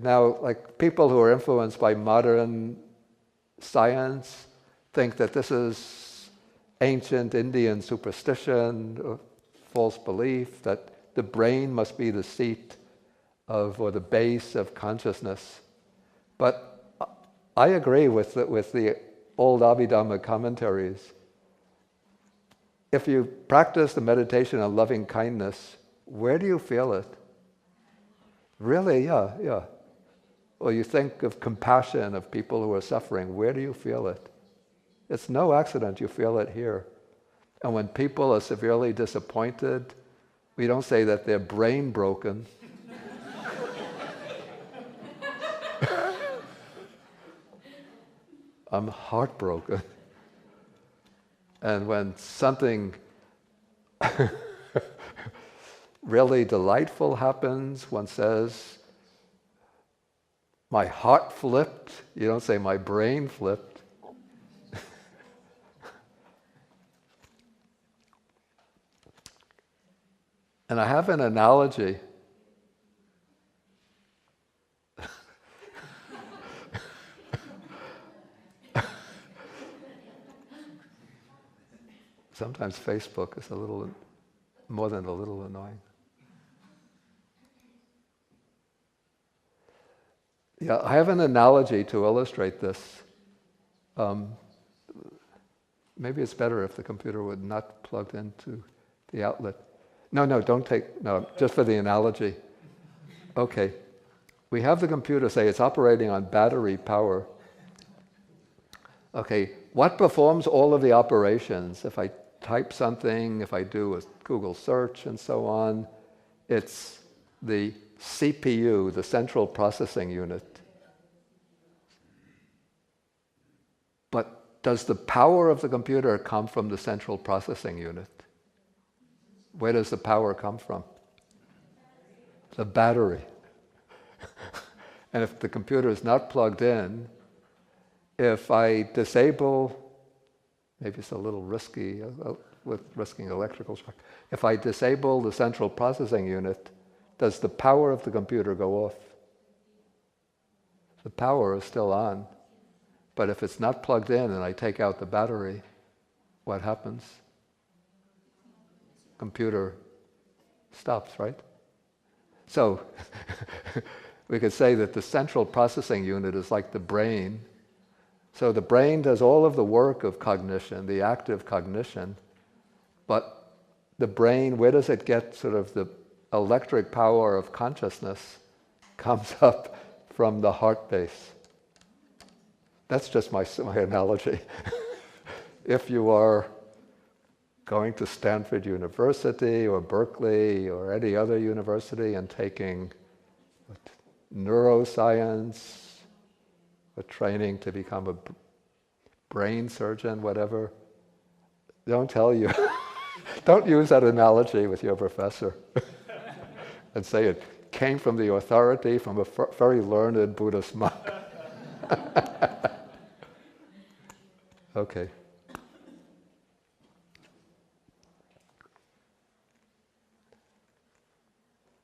Speaker 1: Now, like people who are influenced by modern science think that this is ancient Indian superstition or false belief that the brain must be the seat of, or the base of consciousness. But I agree with the old Abhidhamma commentaries. If you practice the meditation on loving kindness, where do you feel it? Really, yeah. Or you think of compassion of people who are suffering, where do you feel it? It's no accident you feel it here. And when people are severely disappointed, we don't say that they're brain broken. I'm heartbroken. And when something really delightful happens, one says, my heart flipped. You don't say my brain flipped. And I have an analogy. Sometimes Facebook is a little, more than a little annoying. Yeah, I have an analogy to illustrate this. Maybe it's better if the computer would not plug into the outlet. No, just for the analogy. Okay, we have the computer say it's operating on battery power. Okay, what performs all of the operations? If I type something, if I do a Google search and so on, it's the CPU, the central processing unit. But does the power of the computer come from the central processing unit? Where does the power come from? The battery. And if the computer is not plugged in, if I disable, maybe it's a little risky with risking electrical shock. If I disable the central processing unit, does the power of the computer go off? The power is still on. But if it's not plugged in and I take out the battery, what happens? Computer stops, right? So we could say that the central processing unit is like the brain. So the brain does all of the work of cognition, the active cognition, but the brain, where does it get sort of the electric power of consciousness? Comes up from the heart base. That's just my analogy. If you are going to Stanford University or Berkeley or any other university and taking neuroscience, or training to become a brain surgeon, whatever, don't tell you. Don't use that analogy with your professor and say it came from the authority from a very learned Buddhist monk. Okay.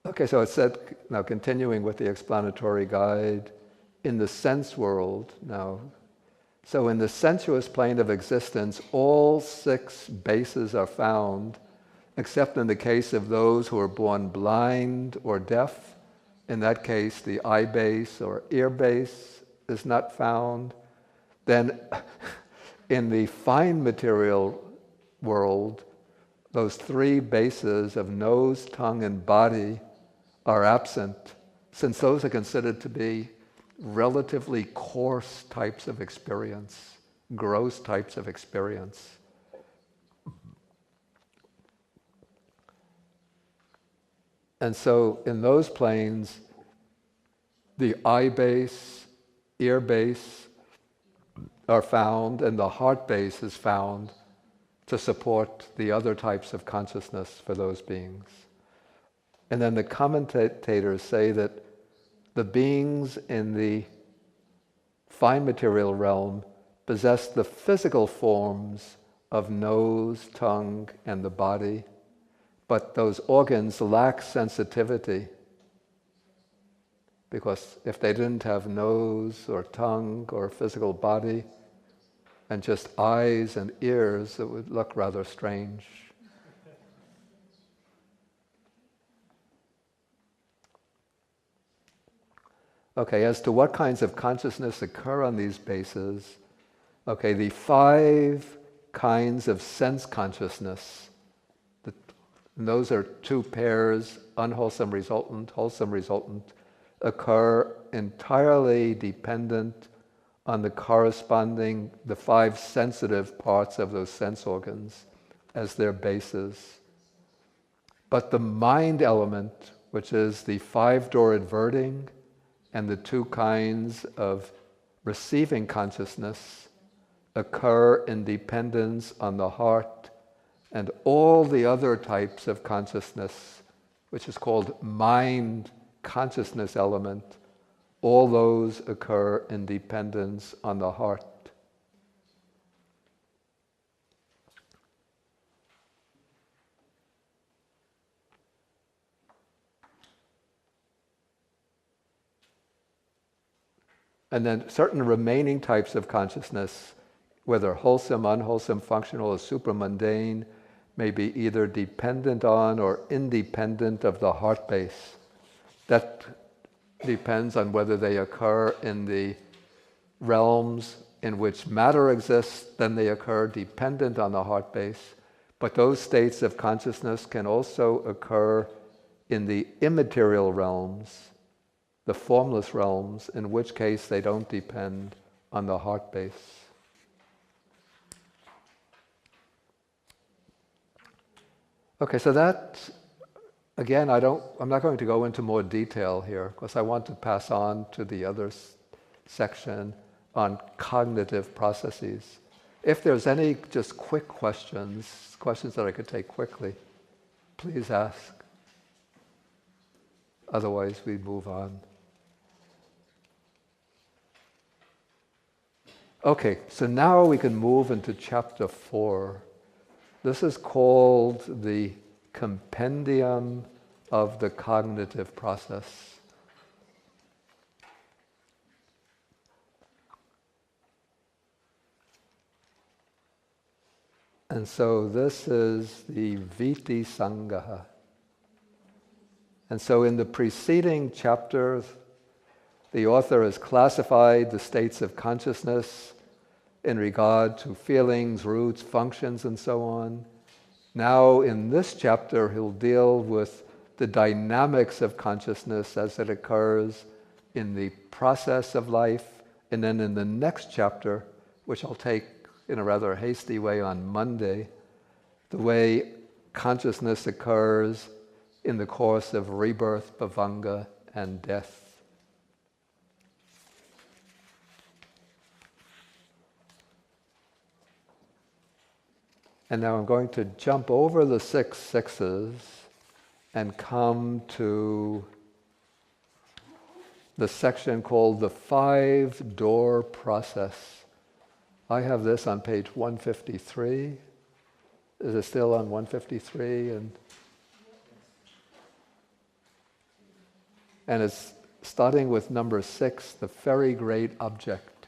Speaker 1: Okay, so it said, now continuing with the explanatory guide, in the sense world now. So in the sensuous plane of existence, all 6 bases are found, except in the case of those who are born blind or deaf. In that case, the eye base or ear base is not found. Then in the fine material world, those 3 bases of nose, tongue, and body are absent, since those are considered to be relatively coarse types of experience, gross types of experience. And so in those planes, the eye base, ear base are found, and the heart base is found to support the other types of consciousness for those beings. And then the commentators say that the beings in the fine material realm possess the physical forms of nose, tongue, and the body, but those organs lack sensitivity, because if they didn't have nose or tongue or physical body and just eyes and ears, it would look rather strange. Okay, as to what kinds of consciousness occur on these bases, okay, the 5 kinds of sense consciousness, and those are 2 pairs, unwholesome resultant, wholesome resultant, occur entirely dependent on the 5 sensitive parts of those sense organs as their bases. But the mind element, which is the 5-door adverting, and the 2 kinds of receiving consciousness, occur in dependence on the heart, and all the other types of consciousness, which is called mind consciousness element, all those occur in dependence on the heart. And then certain remaining types of consciousness, whether wholesome, unwholesome, functional, or supramundane, may be either dependent on or independent of the heart base. That depends on whether they occur in the realms in which matter exists, then they occur dependent on the heart base. But those states of consciousness can also occur in the immaterial realms, the formless realms, in which case they don't depend on the heart base. Okay, so that, again, I'm not going to go into more detail here, because I want to pass on to the other section on cognitive processes. If there's any just quick questions that I could take quickly, please ask. Otherwise, we move on. Okay, so now we can move into chapter 4. This is called the Compendium of the Cognitive Process. And so this is the Viti Sangaha. And so in the preceding chapters, the author has classified the states of consciousness in regard to feelings, roots, functions, and so on. Now in this chapter, he'll deal with the dynamics of consciousness as it occurs in the process of life, and then in the next chapter, which I'll take in a rather hasty way on Monday, the way consciousness occurs in the course of rebirth, bhavanga, and death. And now I'm going to jump over the 6 sixes and come to the section called the 5-door process. I have this on page 153. Is it still on 153? And it's starting with number 6, the very great object.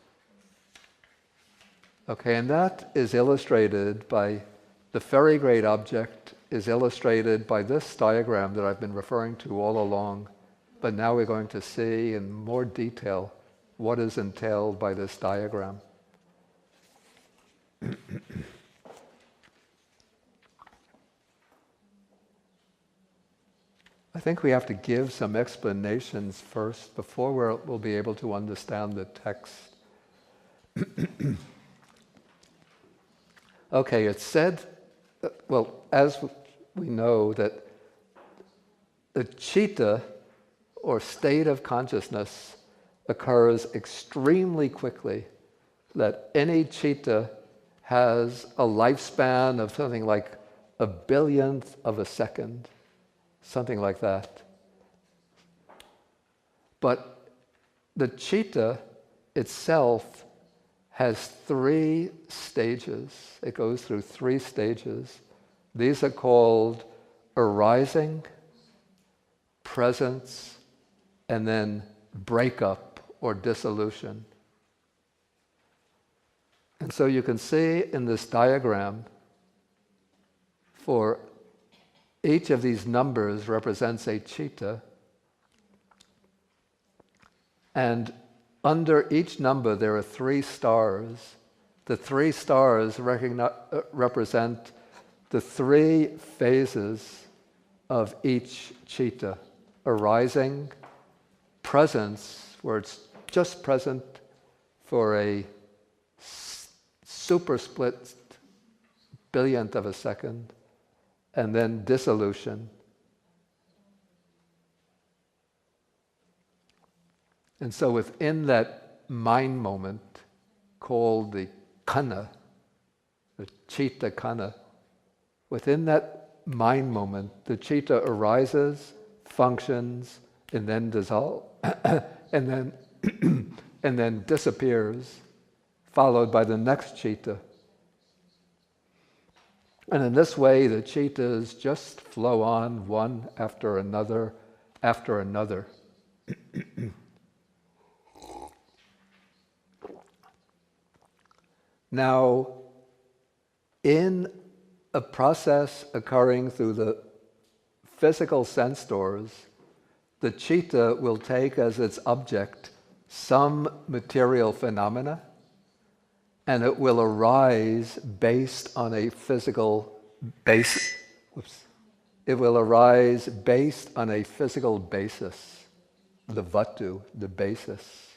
Speaker 1: Okay, and that is illustrated by, the very great object is illustrated by this diagram that I've been referring to all along. But now we're going to see in more detail what is entailed by this diagram. I think we have to give some explanations first before we'll be able to understand the text. Okay, it's said, well, as we know, that the citta, or state of consciousness, occurs extremely quickly, that any citta has a lifespan of something like 1/1000th of a second, something like that. But the citta itself has 3 stages. It goes through 3 stages. These are called arising, presence, and then breakup or dissolution. And so you can see in this diagram, for each of these numbers represents a citta, and under each number there are 3 stars. The 3 stars represent the 3 phases of each citta: arising, presence, where it's just present for a super split billionth of a second, and then dissolution. And so within that mind moment called the khanna, the citta khanna, within that mind moment, the citta arises, functions, and then dissolves, and then disappears, followed by the next citta. And in this way, the cittas just flow on, one after another, after another. Now, in a process occurring through the physical sense doors, the citta will take as its object some material phenomena, and it will arise based on a physical basis. It will arise based on a physical basis, the vatu, the basis.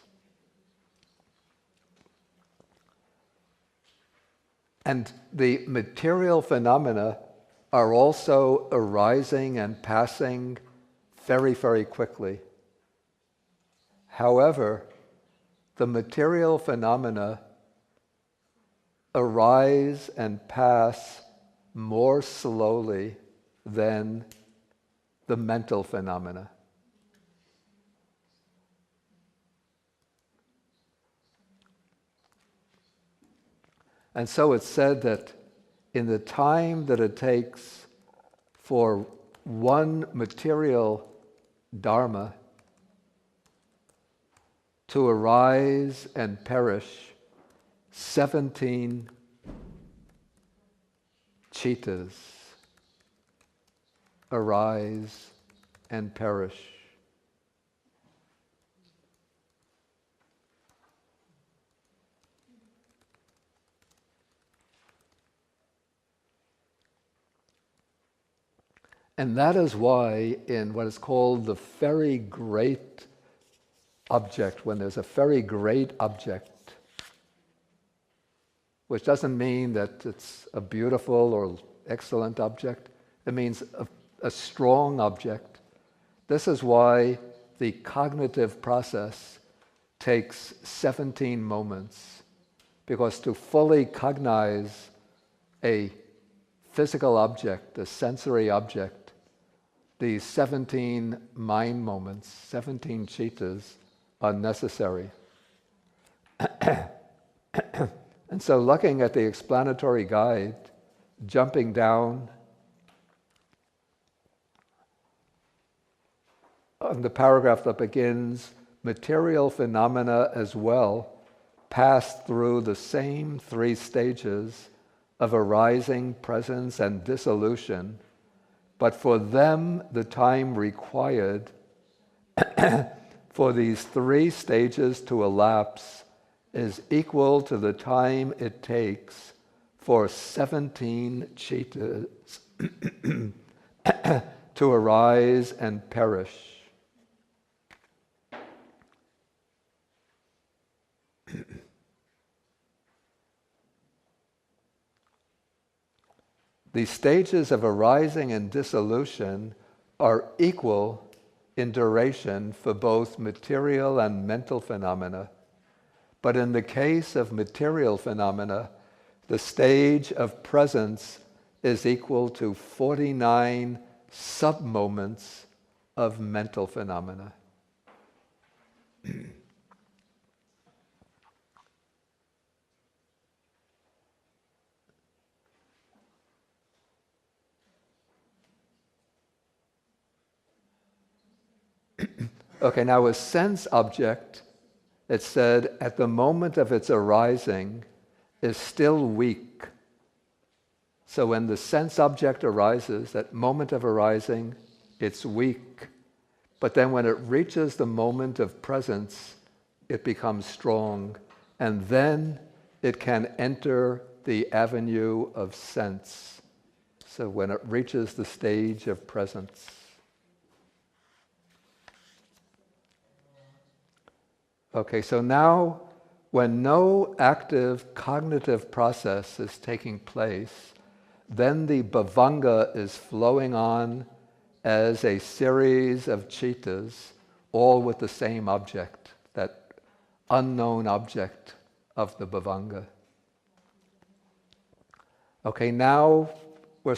Speaker 1: And the material phenomena are also arising and passing very, very quickly. However, the material phenomena arise and pass more slowly than the mental phenomena. And so it's said that in the time that it takes for one material dharma to arise and perish, 17 cittas arise and perish. And that is why in what is called the very great object, when there's a very great object, which doesn't mean that it's a beautiful or excellent object, it means a strong object. This is why the cognitive process takes 17 moments, because to fully cognize a physical object, a sensory object, these 17 mind moments, 17 citas, are necessary. And so looking at the explanatory guide, jumping down on the paragraph that begins, material phenomena as well pass through the same 3 stages of arising, presence, and dissolution, but for them the time required for these 3 stages to elapse is equal to the time it takes for 17 citas to arise and perish. The stages of arising and dissolution are equal in duration for both material and mental phenomena. But in the case of material phenomena, the stage of presence is equal to 49 sub-moments of mental phenomena. Okay, now a sense object, it said, at the moment of its arising, is still weak. So when the sense object arises, that moment of arising, it's weak. But then when it reaches the moment of presence, it becomes strong. And then it can enter the avenue of sense. So when it reaches the stage of presence. Okay, so now when no active cognitive process is taking place, then the bhavanga is flowing on as a series of citas, all with the same object, that unknown object of the bhavanga. Okay, now we're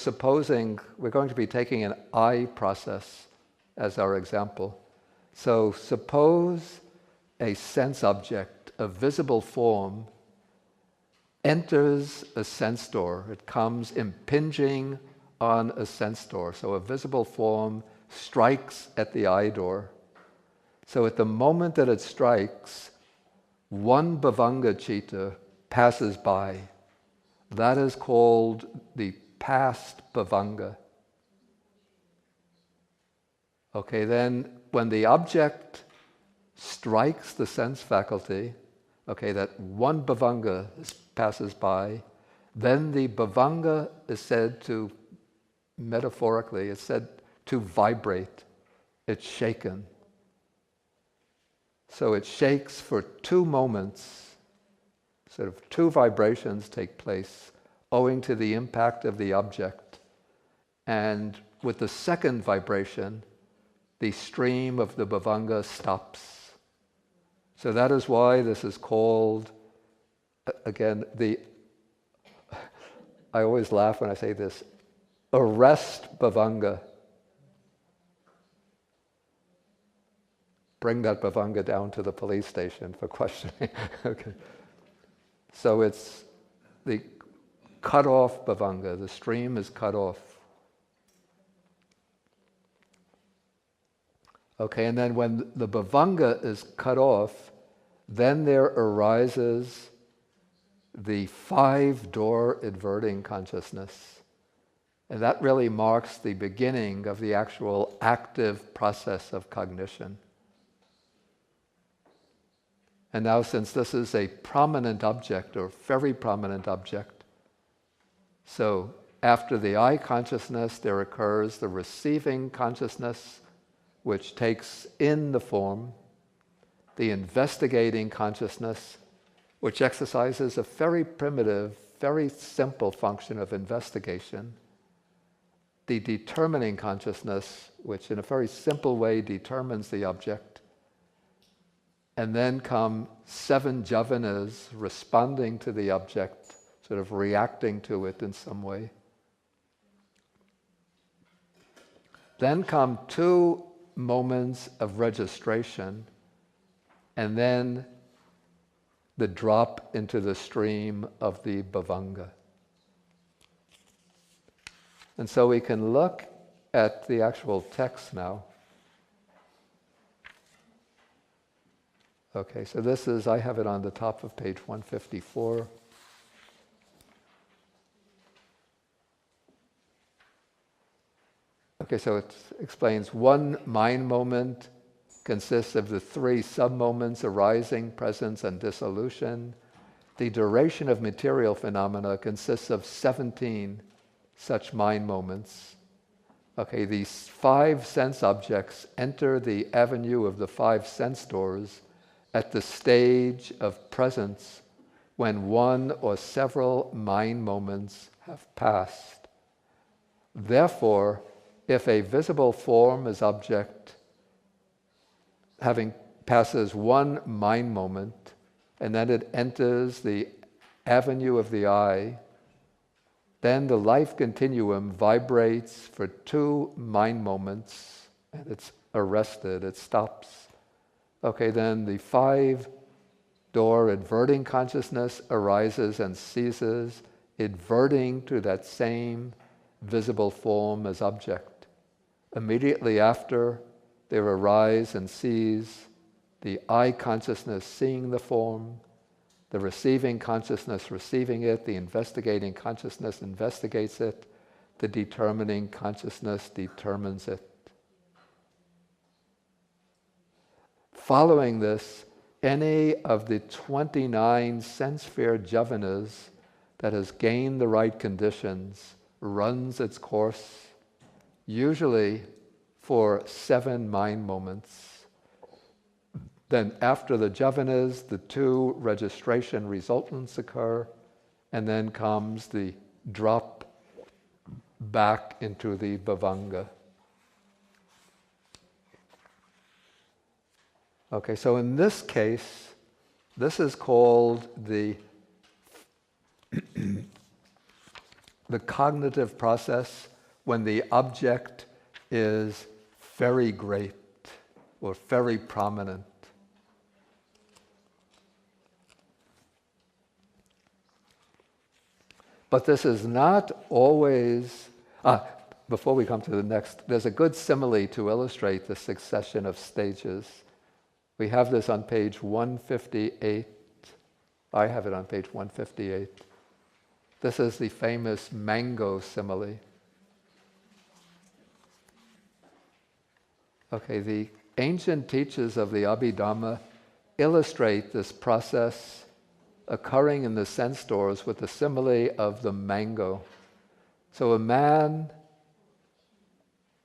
Speaker 1: going to be taking an I process as our example. So suppose a sense object, a visible form, enters a sense door. It comes impinging on a sense door. So a visible form strikes at the eye door. So at the moment that it strikes, one bhavanga citta passes by. That is called the past bhavanga. Okay, then when the object strikes the sense faculty, okay, that one bhavanga passes by, then the bhavanga is said to, metaphorically, it's said to vibrate. It's shaken. So it shakes for 2 moments, sort of 2 vibrations take place owing to the impact of the object. And with the second vibration, the stream of the bhavanga stops. So that is why this is called, again, I always laugh when I say this, arrest bhavanga. Bring that bhavanga down to the police station for questioning. Okay. So it's the cut off bhavanga, the stream is cut off. Okay, and then when the bhavanga is cut off, then there arises the 5-door adverting consciousness. And that really marks the beginning of the actual active process of cognition. And now, since this is a prominent object, or very prominent object, so after the I consciousness, there occurs the receiving consciousness, which takes in the form, the investigating consciousness, which exercises a very primitive, very simple function of investigation, the determining consciousness, which in a very simple way determines the object, and then come 7 jhavanas responding to the object, sort of reacting to it in some way. Then come 2 moments of registration, and then the drop into the stream of the bhavanga. And so we can look at the actual text now. Okay, so this is, I have it on the top of page 154. Okay, so it explains 1 mind moment consists of the 3 sub-moments arising, presence, and dissolution. The duration of material phenomena consists of 17 such mind moments. Okay, these 5 sense objects enter the avenue of the 5 sense doors at the stage of presence when 1 or several mind moments have passed. Therefore, if a visible form is object, having passes 1 mind moment, and then it enters the avenue of the I, then the life continuum vibrates for 2 mind moments, and it's arrested, it stops. Okay, then the 5-door adverting consciousness arises and ceases, adverting to that same visible form as object. Immediately after, there arise and cease the I consciousness seeing the form, the receiving consciousness receiving it, the investigating consciousness investigates it, the determining consciousness determines it. Following this, any of the 29 sense sphere jhavanas that has gained the right conditions runs its course, usually for 7 mind moments. Then after the jhavanas, the 2 registration resultants occur, and then comes the drop back into the bhavanga. Okay, so in this case, this is called the cognitive process when the object is very great or very prominent. But this is not always... before we come to the next, there's a good simile to illustrate the succession of stages. We have this on page 158. I have it on page 158. This is the famous mango simile. Okay, the ancient teachers of the Abhidhamma illustrate this process occurring in the sense doors with the simile of the mango. So a man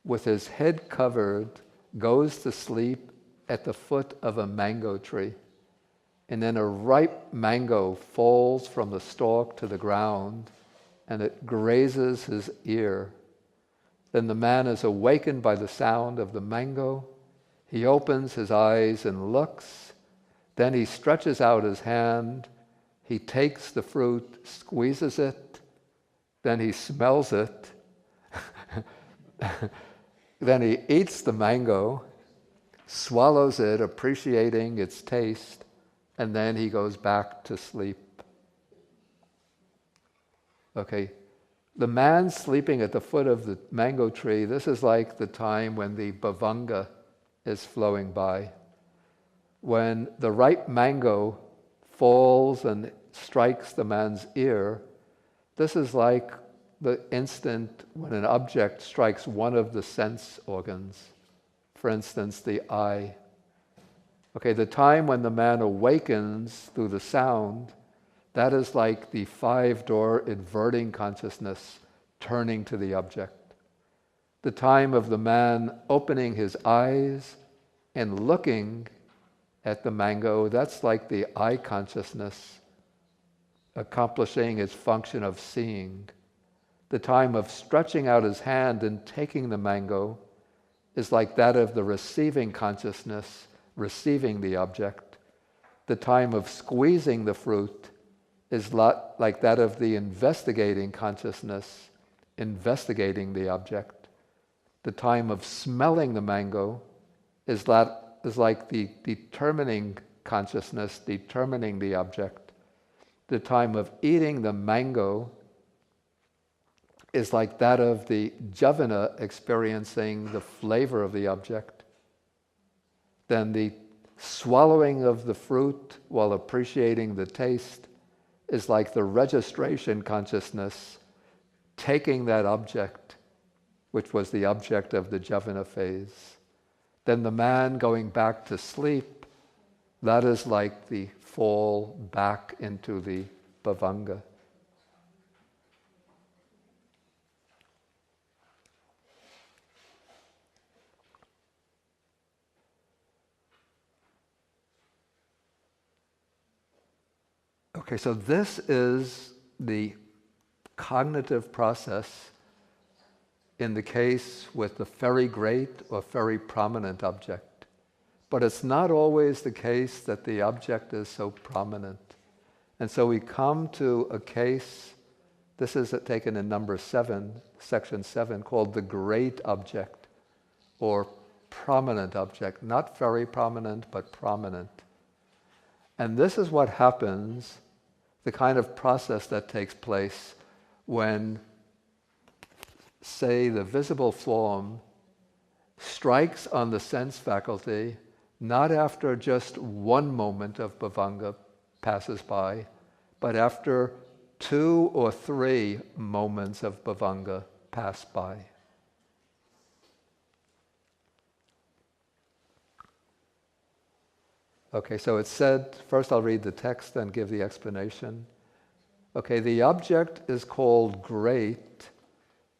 Speaker 1: with his head covered goes to sleep at the foot of a mango tree, and then a ripe mango falls from the stalk to the ground, and it grazes his ear. Then the man is awakened by the sound of the mango. He opens his eyes and looks. Then he stretches out his hand. He takes the fruit, squeezes it. Then he smells it. Then he eats the mango, swallows it, appreciating its taste, and then he goes back to sleep. Okay, the man sleeping at the foot of the mango tree, this is like the time when the bhavanga is flowing by. When the ripe mango falls and strikes the man's ear, this is like the instant when an object strikes one of the sense organs. For instance, the eye. Okay, the time when the man awakens through the sound, that is like the 5-door adverting consciousness turning to the object. The time of the man opening his eyes and looking at the mango, that's like the eye consciousness accomplishing its function of seeing. The time of stretching out his hand and taking the mango is like that of the receiving consciousness, receiving the object. The time of squeezing the fruit is like that of the investigating consciousness, investigating the object. The time of smelling the mango is like the determining consciousness, determining the object. The time of eating the mango is like that of the javana experiencing the flavor of the object. Then the swallowing of the fruit while appreciating the taste is like the registration consciousness taking that object, which was the object of the javana phase. Then the man going back to sleep, that is like the fall back into the bhavanga. Okay, so this is the cognitive process in the case with the very great or very prominent object. But it's not always the case that the object is so prominent. And so we come to a case, this is taken in number 7, section 7, called the great object or prominent object. Not very prominent, but prominent. And this is what happens, the kind of process that takes place when, say, the visible form strikes on the sense faculty, not after just one moment of bhavanga passes by, but after 2 or 3 moments of bhavanga pass by. Okay, so it's said, first I'll read the text and give the explanation. Okay, the object is called great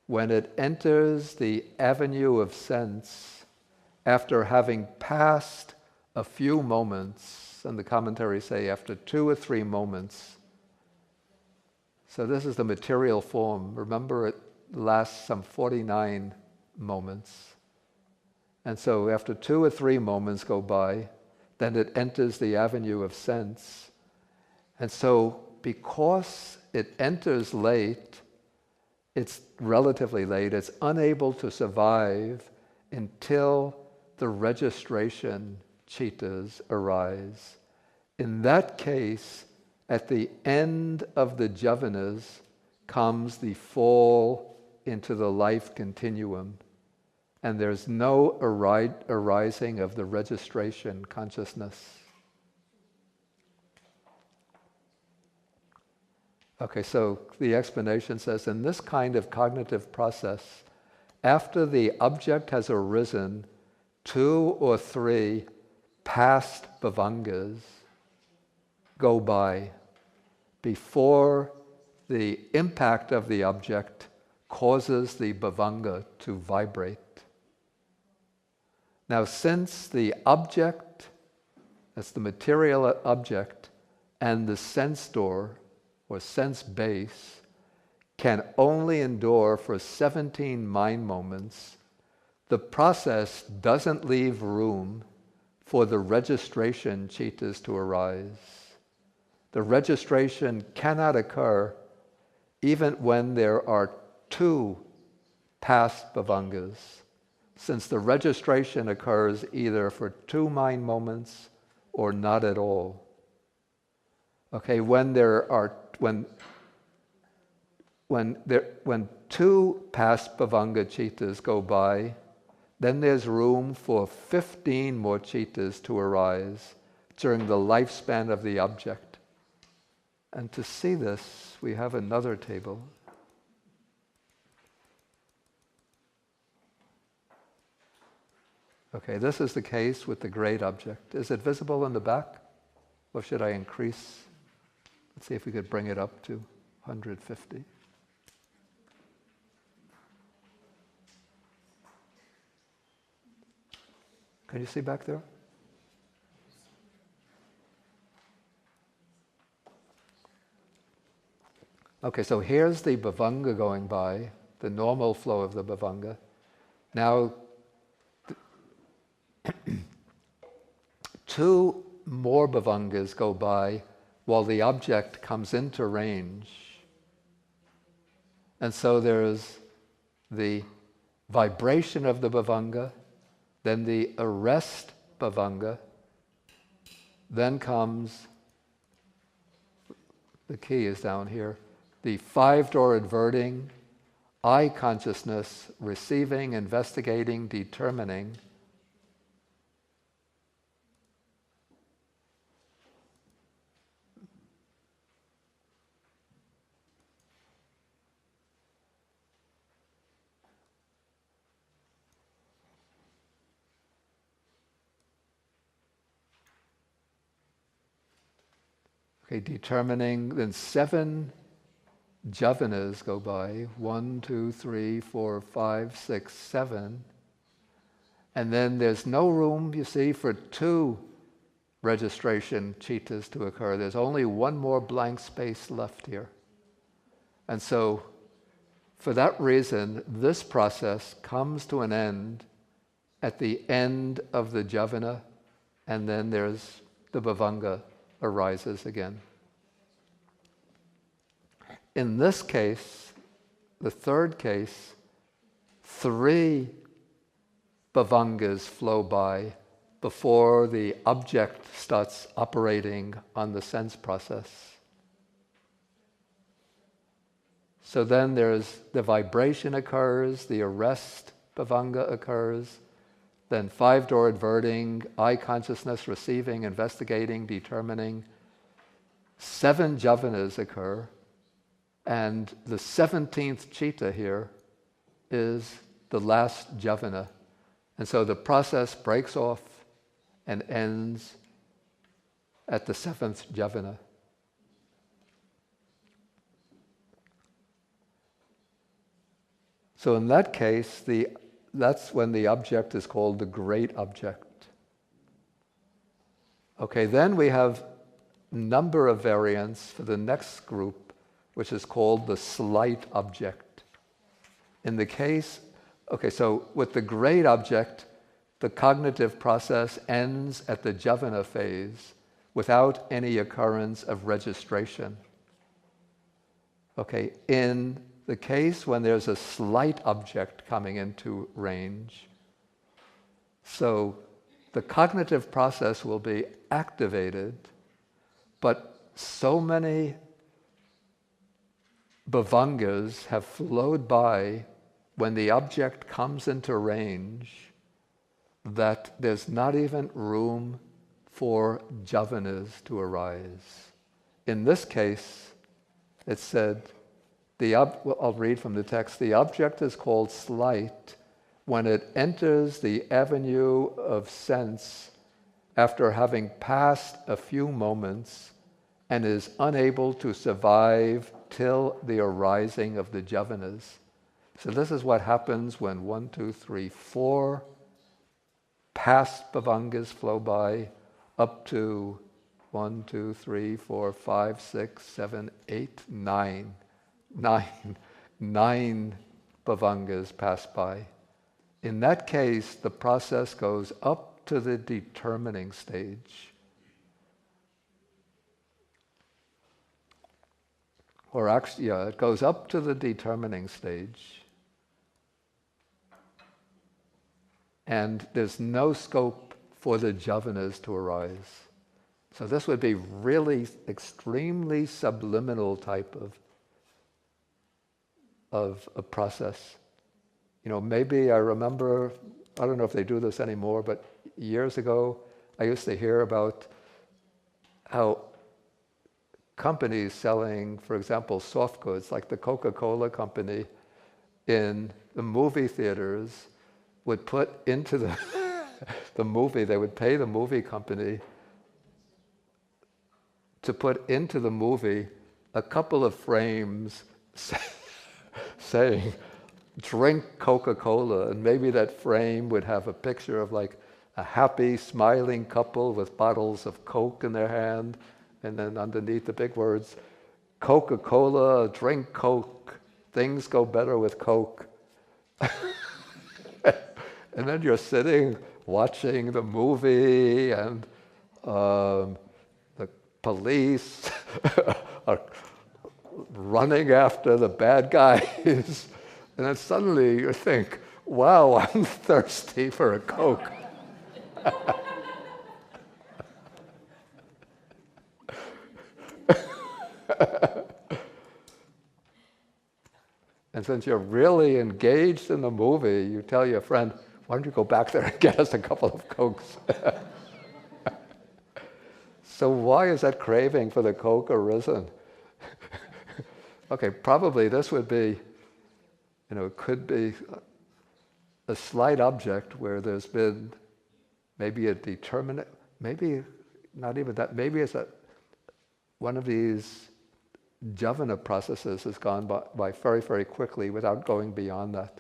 Speaker 1: when it enters the avenue of sense after having passed a few moments, and the commentaries say after 2 or 3 moments. So this is the material form. Remember, it lasts some 49 moments. And so after 2 or 3 moments go by, then it enters the avenue of sense. And so because it enters late, it's relatively late, it's unable to survive until the registration chittas arise. In that case, at the end of the javanas comes the fall into the life continuum, and there's no arising of the registration consciousness. Okay, so the explanation says, in this kind of cognitive process, after the object has arisen, 2 or 3 past bhavangas go by before the impact of the object causes the bhavanga to vibrate. Now, since the object, that's the material object, and the sense door, or sense base, can only endure for 17 mind moments, the process doesn't leave room for the registration chittas to arise. The registration cannot occur even when there are 2 past bhavangas, since the registration occurs either for 2 mind moments or not at all. Okay, when 2 past bhavanga chittas go by, then there's room for 15 more chittas to arise during the lifespan of the object. And to see this, we have another table. Okay, this is the case with the great object. Is it visible in the back? Or should I increase? Let's see if we could bring it up to 150. Can you see back there? Okay, so here's the bhavanga going by, the normal flow of the bhavanga. Now, two more bhavangas go by while the object comes into range. And so there's the vibration of the bhavanga, then the arrest bhavanga, then comes, the key is down here, the five-door adverting, I consciousness, receiving, investigating, determining. Okay, determining, then 7 jhavanas go by, 1, 2, 3, 4, 5, 6, 7. And then there's no room, you see, for 2 registration chittas to occur. There's only one more blank space left here. And so, for that reason, this process comes to an end at the end of the jhavana, and then there's the bhavanga arises again. In this case, the third case, 3 bhavangas flow by before the object starts operating on the sense process. So then there's the vibration occurs, the arrest bhavanga occurs, then 5-door adverting, I consciousness, receiving, investigating, determining. 7 jhavanas occur, and the 17th citta here is the last jhavana. And so the process breaks off and ends at the 7th jhavana. So in that case, that's when the object is called the great object. Okay, then we have a number of variants for the next group, which is called the slight object. In the case, okay, so with the great object, the cognitive process ends at the jhavana phase without any occurrence of registration. Okay, in the case when there's a slight object coming into range, so the cognitive process will be activated, but so many bhavangas have flowed by when the object comes into range that there's not even room for jhavanas to arise. In this case, it said, I'll read from the text, the object is called slight when it enters the avenue of sense after having passed a few moments and is unable to survive till the arising of the jhavanas. So this is what happens when 1, 2, 3, 4 past bhavangas flow by up to 1, 2, 3, 4, 5, 6, 7, 8, 9. 9 bhavangas pass by. In that case, the process goes up to the determining stage. Or actually, it goes up to the determining stage. And there's no scope for the jhavanas to arise. So this would be really extremely subliminal type of a process. You know, maybe I remember, I don't know if they do this anymore, but years ago, I used to hear about how companies selling, for example, soft goods, like the Coca-Cola company, in the movie theaters, would put into the movie, they would pay the movie company to put into the movie a couple of frames saying, drink Coca-Cola, and maybe that frame would have a picture of like a happy, smiling couple with bottles of Coke in their hand, and then underneath the big words, Coca-Cola, drink Coke, things go better with Coke. And then you're sitting watching the movie, and the police are running after the bad guys. And then suddenly you think, wow, I'm thirsty for a Coke. And since you're really engaged in the movie, you tell your friend, why don't you go back there and get us a couple of Cokes? So why is that craving for the Coke arisen? Okay, probably this would be, it could be a slight object where there's been maybe a determinate, maybe not even that, maybe it's one of these javana processes has gone by very, very quickly without going beyond that.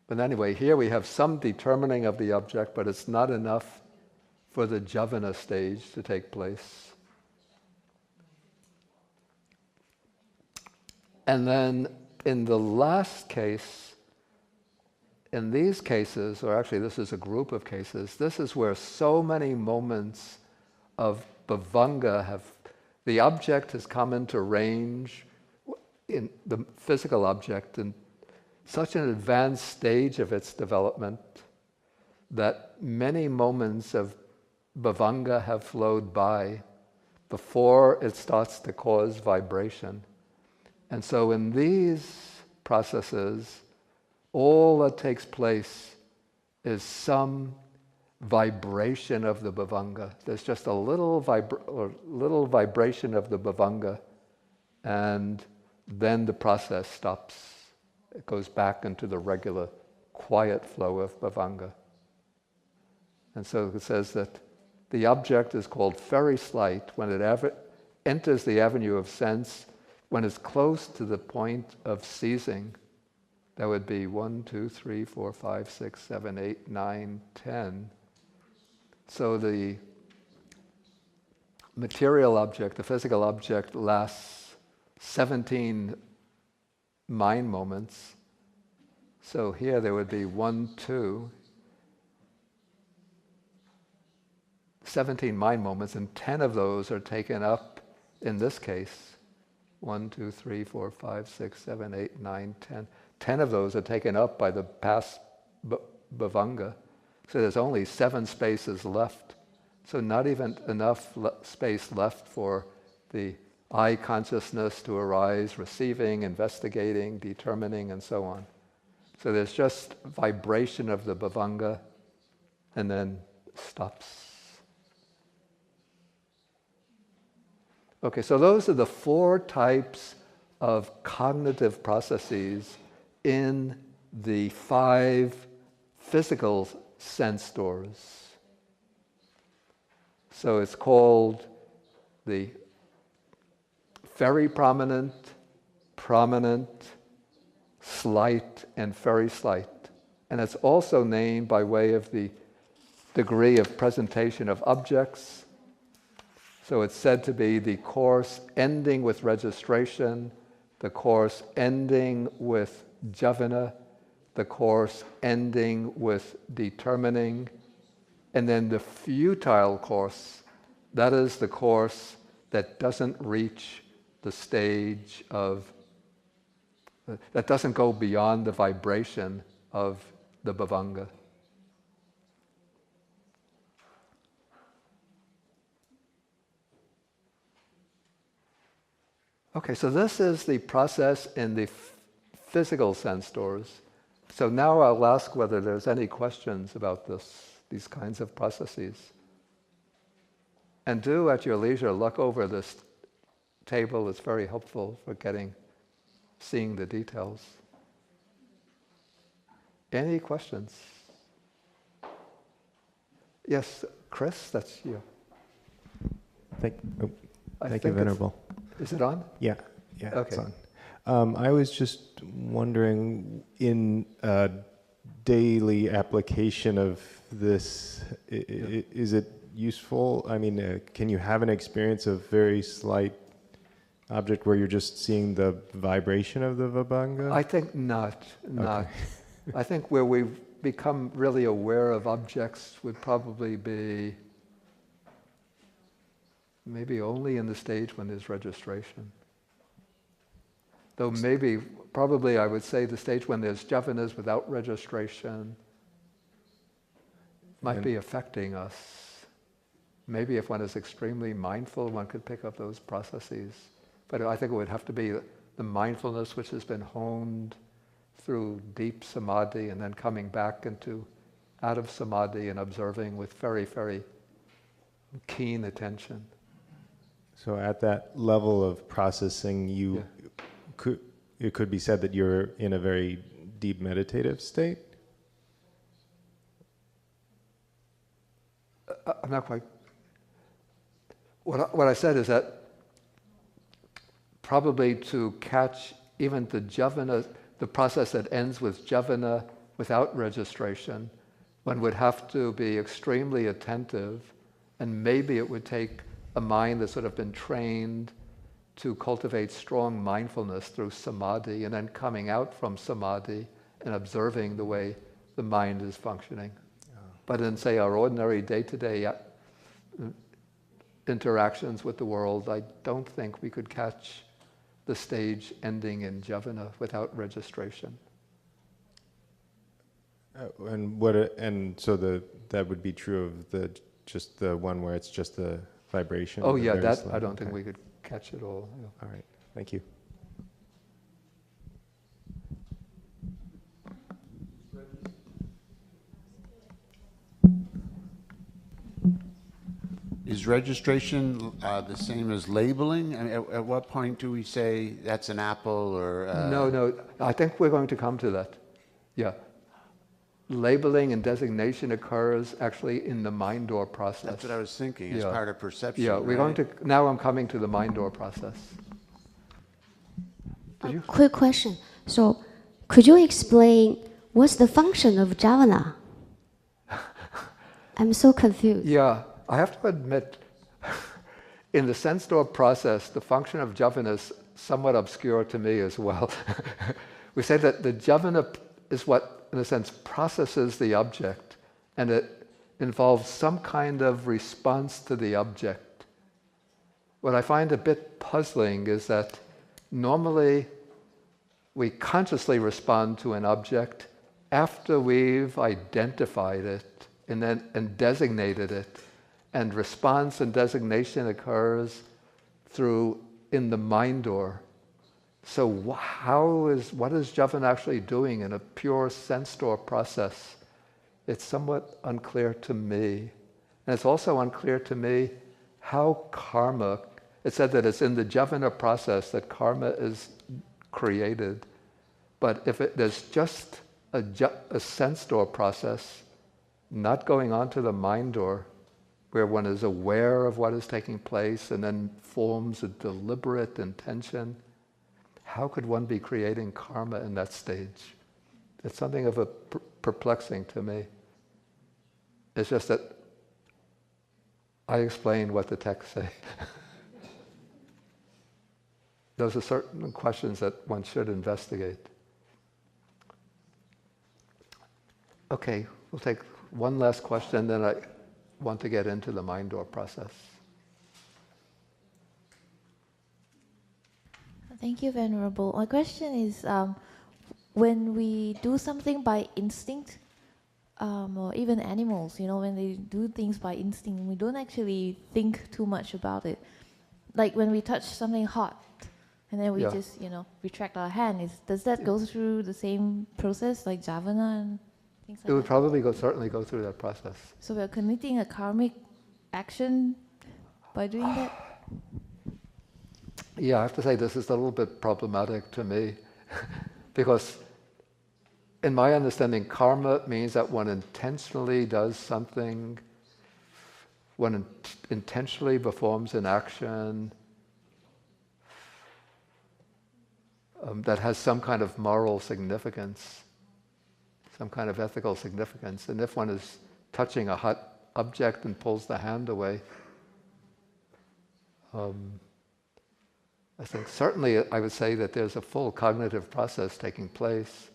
Speaker 1: But anyway, here we have some determining of the object, but it's not enough for the javana stage to take place. And then in the last case, in these cases, or actually this is a group of cases, this is where so many moments of bhavanga the object has come into range in the physical object in such an advanced stage of its development that many moments of bhavanga have flowed by before it starts to cause vibration. And so in these processes, all that takes place is some vibration of the bhavanga. There's just a little vibration of the bhavanga, and then the process stops. It goes back into the regular quiet flow of bhavanga. And so it says that the object is called very slight when it enters the avenue of sense, when it's close to the point of ceasing. That would be 1, 2, 3, 4, 5, 6, 7, 8, 9, 10. So the material object, the physical object, lasts 17 mind moments. So here there would be 1, 2, 17 mind moments, and 10 of those are taken up, in this case, 1, 2, 3, 4, 5, 6, 7, 8, 9, 10. 10 of those are taken up by the past bhavanga. So there's only 7 spaces left. So not even enough space left for the I consciousness to arise, receiving, investigating, determining, and so on. So there's just vibration of the bhavanga, and then stops. Okay, so those are the 4 types of cognitive processes in the 5 physical sense doors. So it's called the very prominent, slight, and very slight. And it's also named by way of the degree of presentation of objects. So it's said to be the course ending with registration, the course ending with javana, the course ending with determining, and then the futile course, that is the course that doesn't reach the stage of, that doesn't go beyond the vibration of the bhavanga. Okay, so this is the process in the physical sense doors. So now I'll ask whether there's any questions about these kinds of processes. And do, at your leisure, look over this table. It's very helpful for seeing the details. Any questions? Yes, Chris, that's you.
Speaker 9: Thank you, Venerable.
Speaker 1: Is it on?
Speaker 9: Yeah,
Speaker 1: okay.
Speaker 9: It's on. I was just wondering, in daily application of this, is it useful? I mean, can you have an experience of very slight object where you're just seeing the vibration of the Vibhanga?
Speaker 1: I think not.
Speaker 9: Okay.
Speaker 1: I think where we've become really aware of objects would probably be maybe only in the stage when there's registration. Though maybe, probably I would say the stage when there's jhavanas without registration might be affecting us. Maybe if one is extremely mindful, one could pick up those processes. But I think it would have to be the mindfulness which has been honed through deep samadhi and then coming back out of samadhi and observing with very, very keen attention.
Speaker 9: So at that level of processing, it could be said that you're in a very deep meditative state?
Speaker 1: I'm not quite... What I said is that probably to catch even the jhavana, the process that ends with jhavana without registration, one would have to be extremely attentive, and maybe it would take a mind that's sort of been trained to cultivate strong mindfulness through samadhi, and then coming out from samadhi and observing the way the mind is functioning. But in, say, our ordinary day-to-day interactions with the world, I don't think we could catch the stage ending in jhavana without registration.
Speaker 9: That would be true of just the one where it's just the vibration?
Speaker 1: Oh yeah, that I don't think we could catch it all. Yeah.
Speaker 9: All right, thank you.
Speaker 7: Is registration the same as labeling? I mean, at what point do we say that's an apple or...
Speaker 1: No, I think we're going to come to that. Yeah. Labeling and designation occurs actually in the mind door process.
Speaker 7: That's what I was thinking, as part of perception.
Speaker 1: Yeah, we're going to... Now I'm coming to the mind door process.
Speaker 10: Quick question. So, could you explain what's the function of jhavana? I'm so confused.
Speaker 1: Yeah. I have to admit, in the sense door process, the function of jhavana is somewhat obscure to me as well. We say that the jhavana is what, in a sense, processes the object, and it involves some kind of response to the object. What I find a bit puzzling is that normally we consciously respond to an object after we've identified it and designated it. And response and designation occurs in the mind door. So what is jhavana actually doing in a pure sense door process? It's somewhat unclear to me. And it's also unclear to me how karma, it said that it's in the jhavana process that karma is created. But if there's just a sense door process, not going on to the mind door, where one is aware of what is taking place and then forms a deliberate intention, how could one be creating karma in that stage? It's something of a perplexing to me. It's just that I explain what the texts say. Those are certain questions that one should investigate. Okay, we'll take one last question, then I want to get into the mind door process.
Speaker 11: Thank you, Venerable. My question is, when we do something by instinct, or even animals, when they do things by instinct, we don't actually think too much about it. Like when we touch something hot, and then we just, retract our hand. Does that go through the same process like jhavana and things like that?
Speaker 1: It would probably certainly go through that process.
Speaker 11: So we're committing a karmic action by doing that?
Speaker 1: Yeah, I have to say this is a little bit problematic to me because in my understanding, karma means that one intentionally does something, one intentionally performs an action that has some kind of moral significance. some kind of ethical significance. And if one is touching a hot object and pulls the hand away, I think certainly I would say that there's a full cognitive process taking place,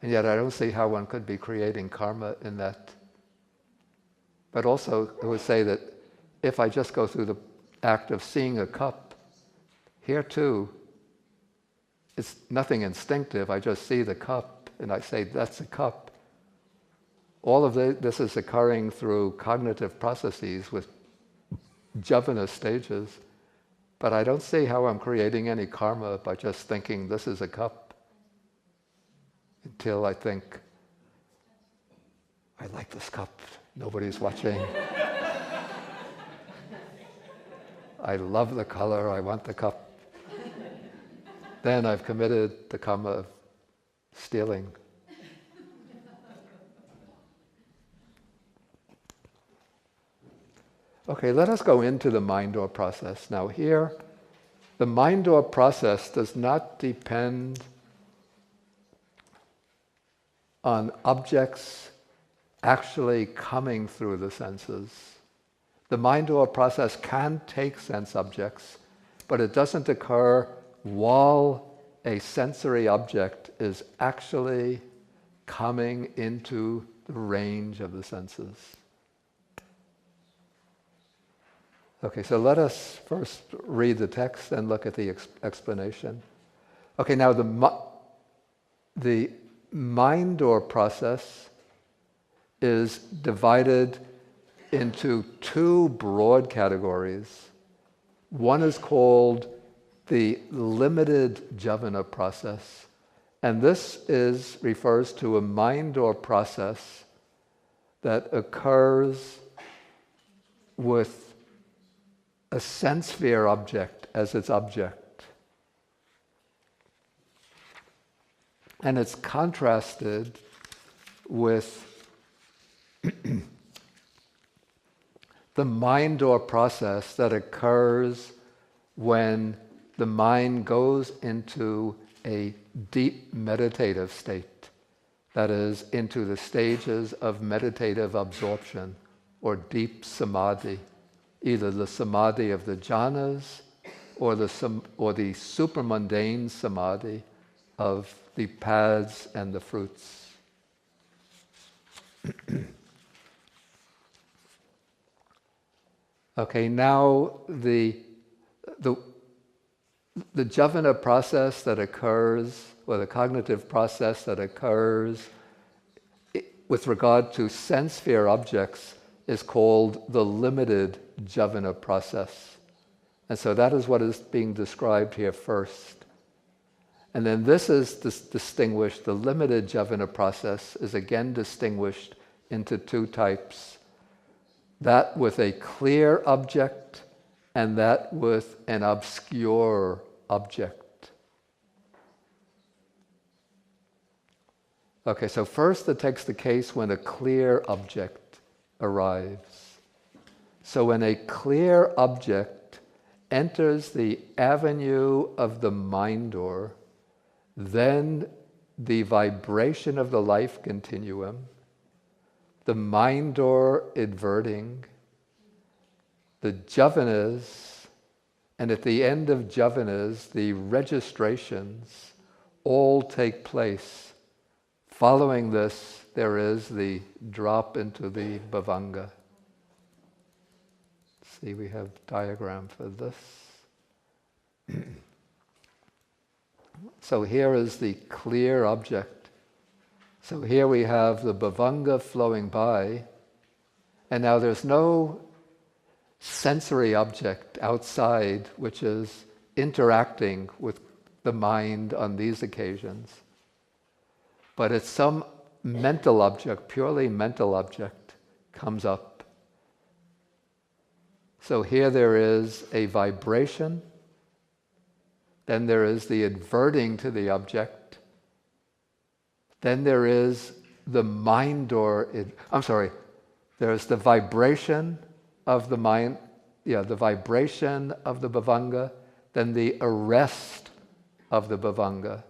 Speaker 1: and yet I don't see how one could be creating karma in that. But also I would say that if I just go through the act of seeing a cup, here too, it's nothing instinctive. I just see the cup and I say, that's a cup. All of this is occurring through cognitive processes with jhavana stages, but I don't see how I'm creating any karma by just thinking this is a cup until I think, I like this cup, nobody's watching. I love the color, I want the cup. Then I've committed the karma of stealing. Okay, let us go into the mind-door process. Now here, the mind-door process does not depend on objects actually coming through the senses. The mind-door process can take sense objects, but it doesn't occur while a sensory object is actually coming into the range of the senses. Okay, so let us first read the text and look at the explanation. Okay, now the mind-door process is divided into two broad categories. One is called the limited jhavana process, and this refers to a mind-door process that occurs with a sense sphere object as its object. And it's contrasted with the mind-door process that occurs when the mind goes into a deep meditative state, that is, into the stages of meditative absorption or deep samadhi, either the samadhi of the jhanas or the supramundane samadhi of the paths and the fruits. Okay, now the jhavana process that occurs, or the cognitive process that occurs with regard to sense sphere objects is called the limited jhavana process. And so that is what is being described here first. And then this is distinguished, the limited jhavana process is again distinguished into two types. That with a clear object and that with an obscure object. Okay, so first it takes the case when a clear object arrives. So when a clear object enters the avenue of the mind door, then the vibration of the life continuum, the mind door adverting, the jhavanas, and at the end of jhavanas, the registrations all take place. Following this, there is the drop into the bhavanga. See, we have a diagram for this. So here is the clear object. So here we have the bhavanga flowing by, and now there's no sensory object outside which is interacting with the mind on these occasions. But it's some mental object, purely mental object, comes up. So here there is a vibration, then there is the adverting to the object, then there is the mind door, there's the vibration of the mind, the vibration of the bhavanga, then the arrest of the bhavanga.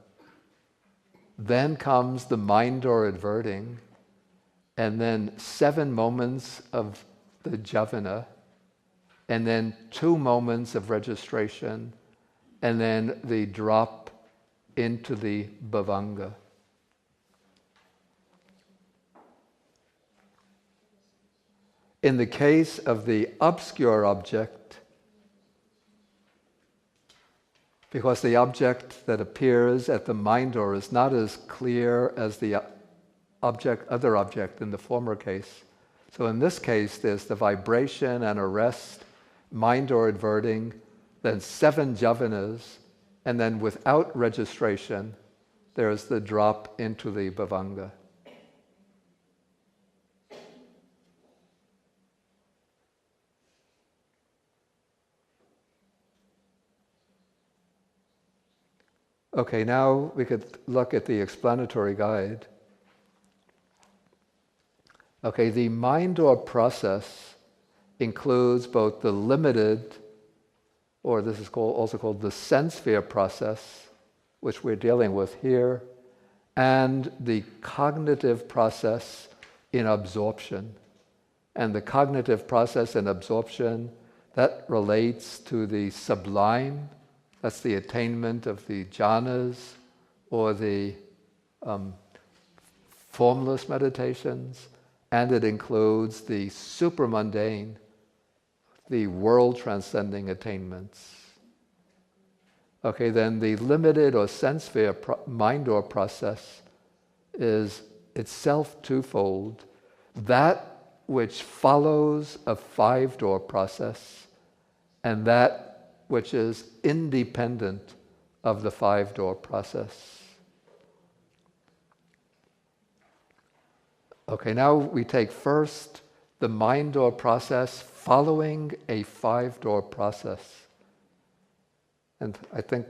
Speaker 1: Then comes the mind door adverting, and then 7 moments of the javana, and then 2 moments of registration, and then the drop into the bhavanga. In the case of the obscure object, because the object that appears at the mind door is not as clear as the other object in the former case. So in this case, there's the vibration and arrest, mind door adverting, then 7 javanas, and then without registration, there's the drop into the bhavanga. Okay, now we could look at the explanatory guide. Okay, the mind door process includes both the limited, or this is also called the sense sphere process, which we're dealing with here, and the cognitive process in absorption. And the cognitive process in absorption, that relates to the sublime. That's the attainment of the jhanas or the formless meditations, and it includes the supramundane, the world-transcending attainments. Okay, then the limited or sense sphere mind door process is itself twofold. That which follows a 5-door process, and that which is independent of the 5-door process. Okay, now we take first the mind door process following a 5-door process. And I think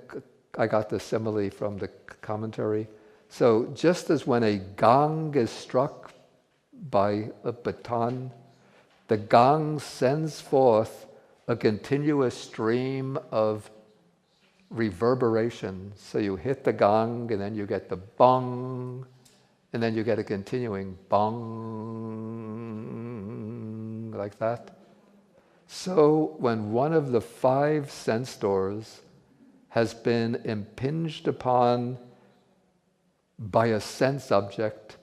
Speaker 1: I got the simile from the commentary. So just as when a gong is struck by a baton, the gong sends forth a continuous stream of reverberation. So you hit the gong, and then you get the bong, and then you get a continuing bong, like that. So when one of the 5 sense doors has been impinged upon by a sense object,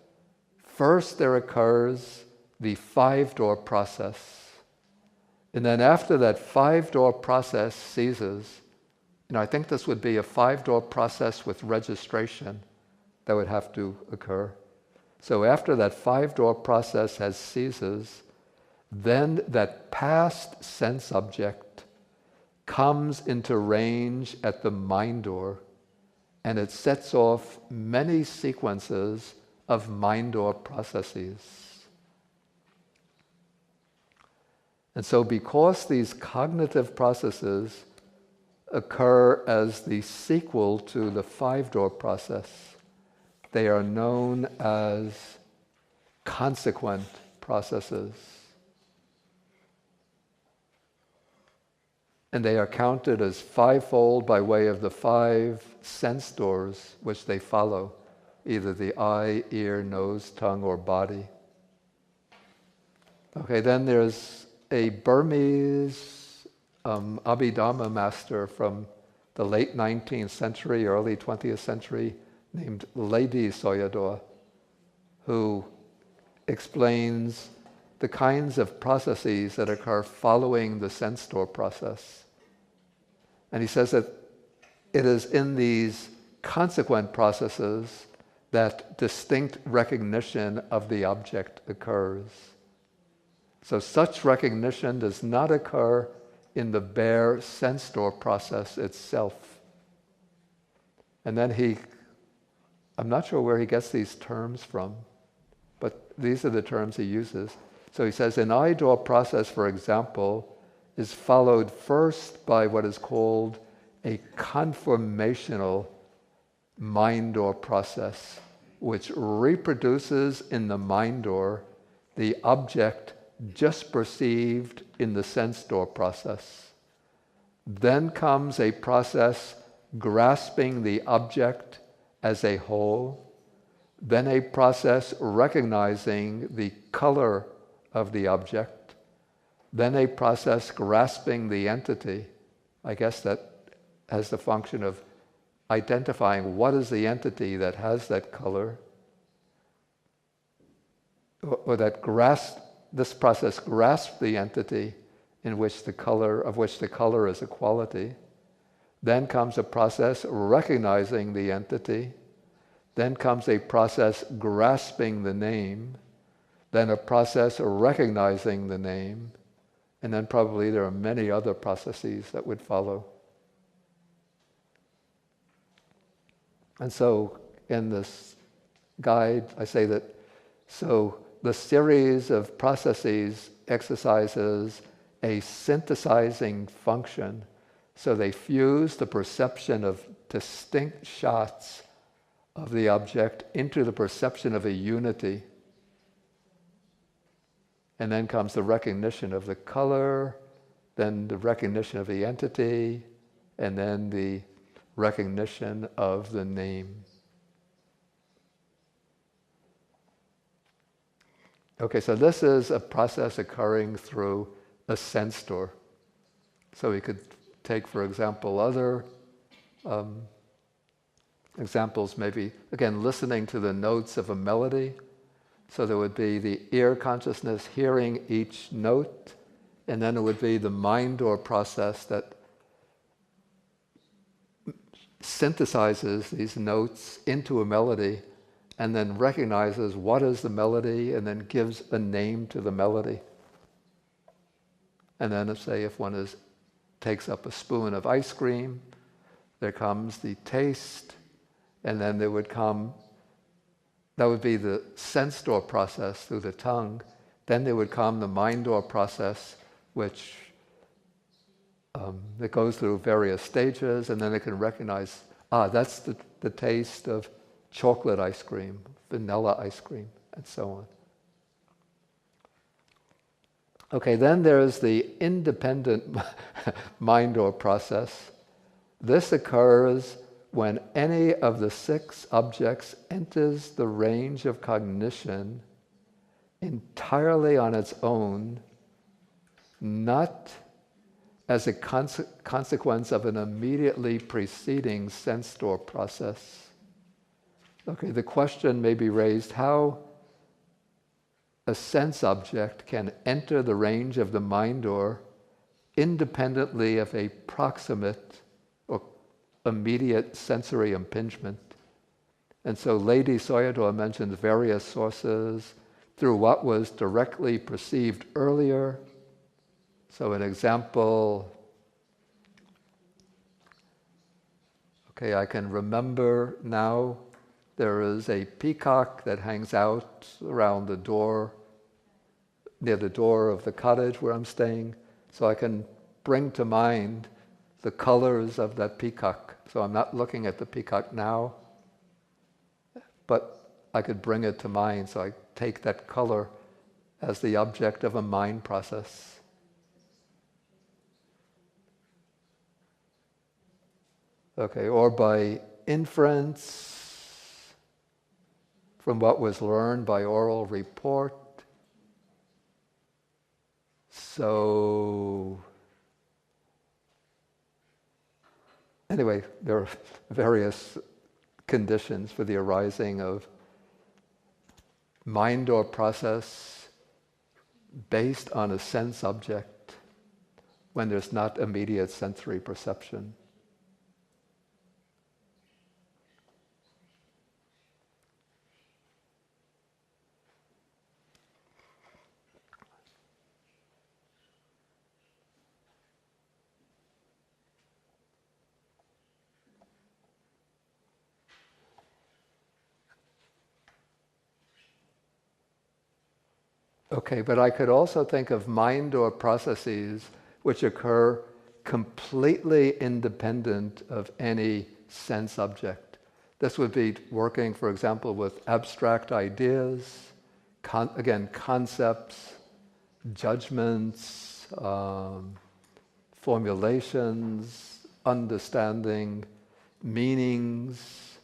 Speaker 1: first there occurs the 5-door process. And then after that 5-door process ceases, I think this would be a 5-door process with registration that would have to occur. So after that 5-door process has ceases, then that past sense object comes into range at the mind door, and it sets off many sequences of mind door processes. And so because these cognitive processes occur as the sequel to the 5-door process, they are known as consequent processes. And they are counted as 5-fold by way of the 5 sense doors which they follow, either the eye, ear, nose, tongue, or body. Okay, then there's a Burmese Abhidhamma master from the late 19th century, early 20th century, named Ledi Soyador, who explains the kinds of processes that occur following the sense door process. And he says that it is in these consequent processes that distinct recognition of the object occurs. So such recognition does not occur in the bare sense door process itself. And then I'm not sure where he gets these terms from, but these are the terms he uses. So he says an eye door process, for example, is followed first by what is called a conformational mind door process, which reproduces in the mind door the object just perceived in the sense door process. Then comes a process grasping the object as a whole, then a process recognizing the color of the object, then a process grasping the entity. I guess that has the function of identifying what is the entity that has that color, or that this process grasps the entity of which the color is a quality. Then comes a process recognizing the entity. Then comes a process grasping the name. Then a process recognizing the name. And then probably there are many other processes that would follow. And so in this guide, I say that, so the series of processes exercises a synthesizing function. So they fuse the perception of distinct shots of the object into the perception of a unity. And then comes the recognition of the color, then the recognition of the entity, and then the recognition of the name. Okay, so this is a process occurring through a sense door. So we could take, for example, other examples, maybe, again, listening to the notes of a melody. So there would be the ear consciousness hearing each note, and then it would be the mind door process that synthesizes these notes into a melody and then recognizes what is the melody and then gives a name to the melody. And then, if one takes up a spoon of ice cream, there comes the taste, and then there would come, that would be the sense door process through the tongue. Then there would come the mind door process, which it goes through various stages, and then it can recognize, that's the taste of chocolate ice cream, vanilla ice cream, and so on. Okay, then there's the independent mind door process. This occurs when any of the 6 objects enters the range of cognition entirely on its own, not as a consequence of an immediately preceding sense door process. Okay, the question may be raised, how a sense object can enter the range of the mind door independently of a proximate or immediate sensory impingement. And so Lady Soyador mentions various sources through what was directly perceived earlier. So an example, okay, I can remember now there is a peacock that hangs out around the door, near the door of the cottage where I'm staying. So I can bring to mind the colors of that peacock. So I'm not looking at the peacock now, but I could bring it to mind. So I take that color as the object of a mind process. Okay, or by inference from what was learned by oral report. So, anyway, there are various conditions for the arising of mind or process based on a sense object when there's not immediate sensory perception. Okay, but I could also think of mind or processes which occur completely independent of any sense object. This would be working, for example, with abstract ideas, concepts, judgments, formulations, understanding, meanings.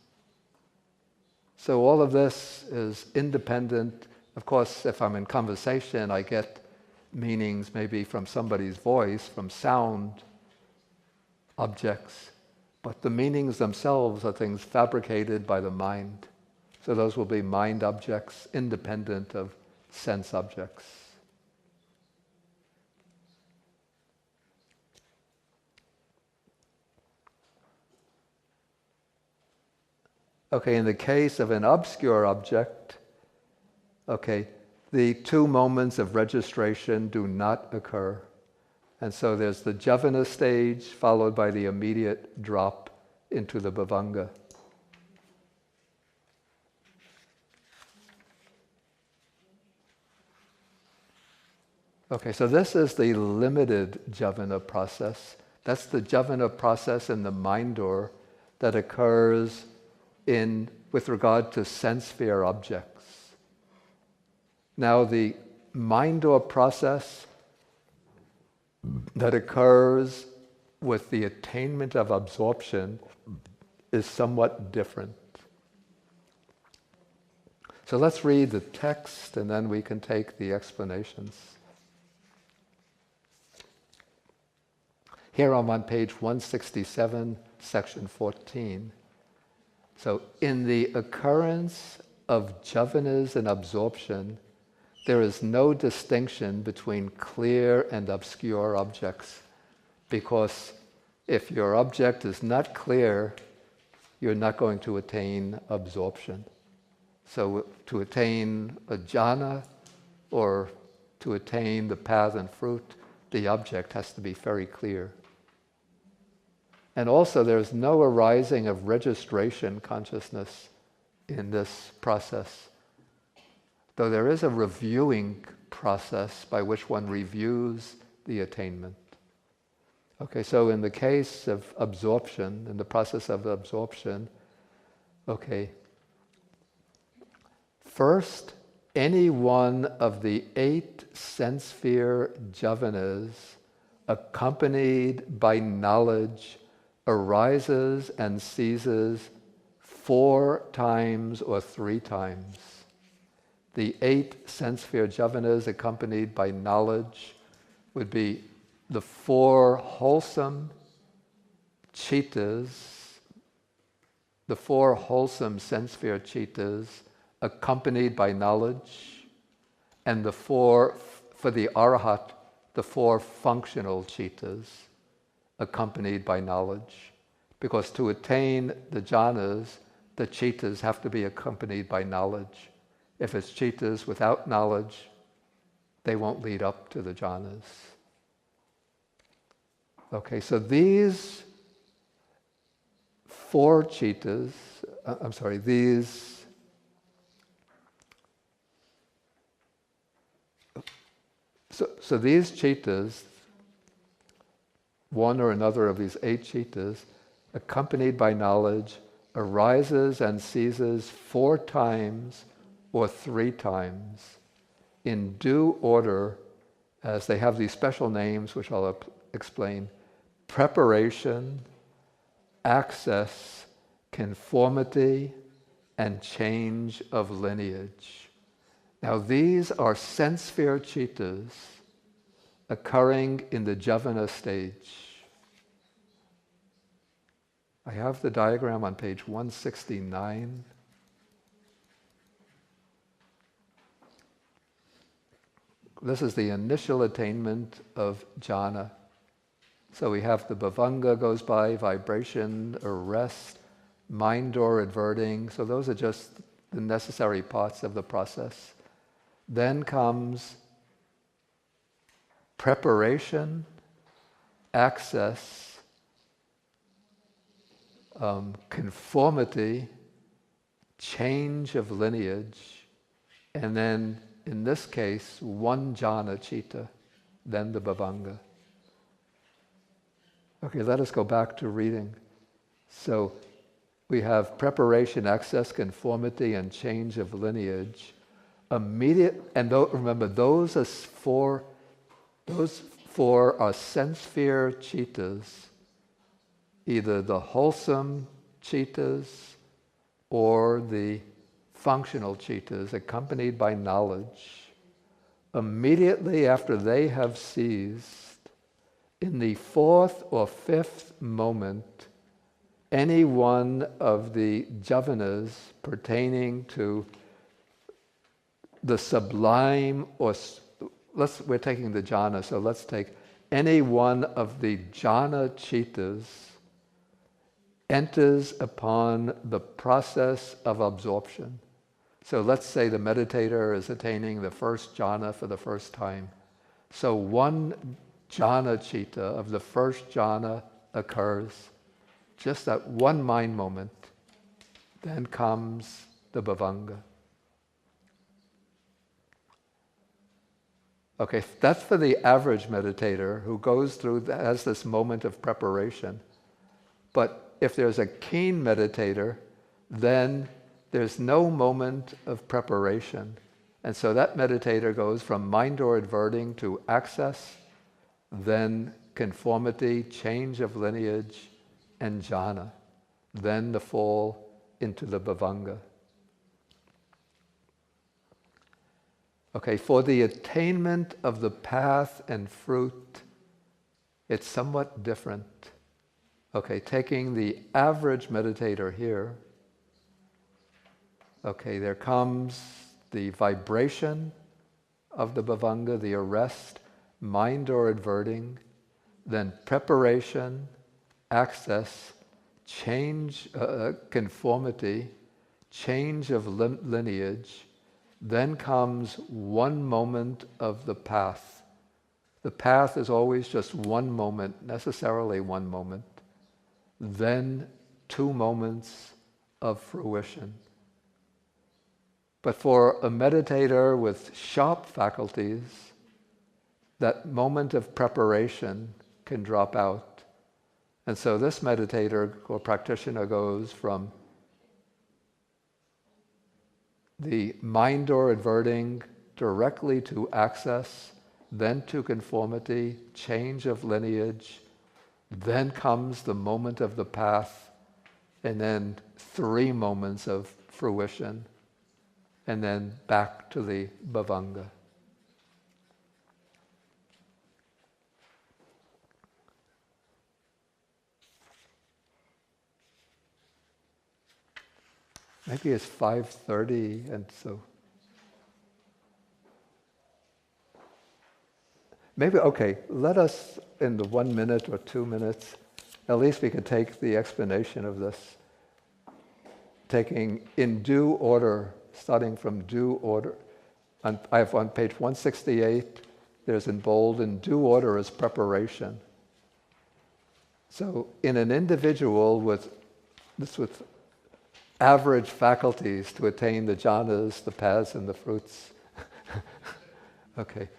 Speaker 1: So all of this is independent. Of course, if I'm in conversation, I get meanings maybe from somebody's voice, from sound objects, but the meanings themselves are things fabricated by the mind. So those will be mind objects, independent of sense objects. Okay, in the case of an obscure object, okay, the two moments of registration do not occur. And so there's the jhavana stage followed by the immediate drop into the bhavanga. Okay, so this is the limited jhavana process. That's the jhavana process in the mind door that occurs with regard to sense sphere objects. Now the mind door process that occurs with the attainment of absorption is somewhat different. So let's read the text and then we can take the explanations. Here I'm on page 167, section 14. So in the occurrence of jhavanas and absorption, there is no distinction between clear and obscure objects, because if your object is not clear, you're not going to attain absorption. So to attain a jhana or to attain the path and fruit, the object has to be very clear. And also there's no arising of registration consciousness in this process. Though there is a reviewing process by which one reviews the attainment. Okay, so in the case of absorption, in the process of absorption, okay, first, any one of the 8 sense sphere jhavanas accompanied by knowledge arises and ceases 4 times or 3 times. The 8 sense sphere jhavanas accompanied by knowledge would be the 4 wholesome chittas, the 4 wholesome sense sphere chittas accompanied by knowledge, and the 4, for the arahat, the 4 functional chittas accompanied by knowledge. Because to attain the jhanas, the chittas have to be accompanied by knowledge. If it's chittas without knowledge, they won't lead up to the jhanas. Okay, so these 4 chittas, So these chittas, one or another of these 8 chittas, accompanied by knowledge, arises and ceases 4 times or 3 times in due order, as they have these special names, which I'll explain: preparation, access, conformity, and change of lineage. Now these are sense sphere chittas occurring in the jhavana stage. I have the diagram on page 169. This is the initial attainment of jhana. So we have the bhavanga goes by, vibration or rest, mind door adverting. So those are just the necessary parts of the process. Then comes preparation, access, conformity, change of lineage, and then, in this case, 1 jhana chitta, then the bhavanga. Okay, let us go back to reading. So we have preparation, access, conformity, and change of lineage. Remember, those 4 are sense sphere chittas, either the wholesome chittas or the functional cittas accompanied by knowledge, immediately after they have ceased, in the fourth or fifth moment, any one of the jhavanas pertaining to the sublime, or we're taking the jhana, so let's take any one of the jhana cittas enters upon the process of absorption. So let's say the meditator is attaining the first jhana for the first time. So one jhana citta of the first jhana occurs, just that one mind moment. Then comes the bhavanga. Okay, that's for the average meditator who goes through, has this moment of preparation. But if there's a keen meditator, then there's no moment of preparation. And so that meditator goes from mind-door adverting to access, then conformity, change of lineage, and jhana, then the fall into the bhavanga. Okay, for the attainment of the path and fruit, it's somewhat different. Okay, taking the average meditator here, okay, there comes the vibration of the bhavanga, the arrest, mind or adverting, then preparation, access, change, conformity, change of lineage, then comes one moment of the path. The path is always just one moment, necessarily one moment. Then 2 moments of fruition. But for a meditator with sharp faculties, that moment of preparation can drop out. And so this meditator or practitioner goes from the mind or adverting directly to access, then to conformity, change of lineage, then comes the moment of the path, and then 3 moments of fruition, and then back to the bhavanga. Maybe it's 5:30, and so maybe, okay, let us, in the 1 minute or 2 minutes, at least we could take the explanation of this, taking in due order, starting from due order. I have on page 168, there's in bold, in due order is preparation. So in an individual with average faculties to attain the jhanas, the paths, and the fruits. Okay,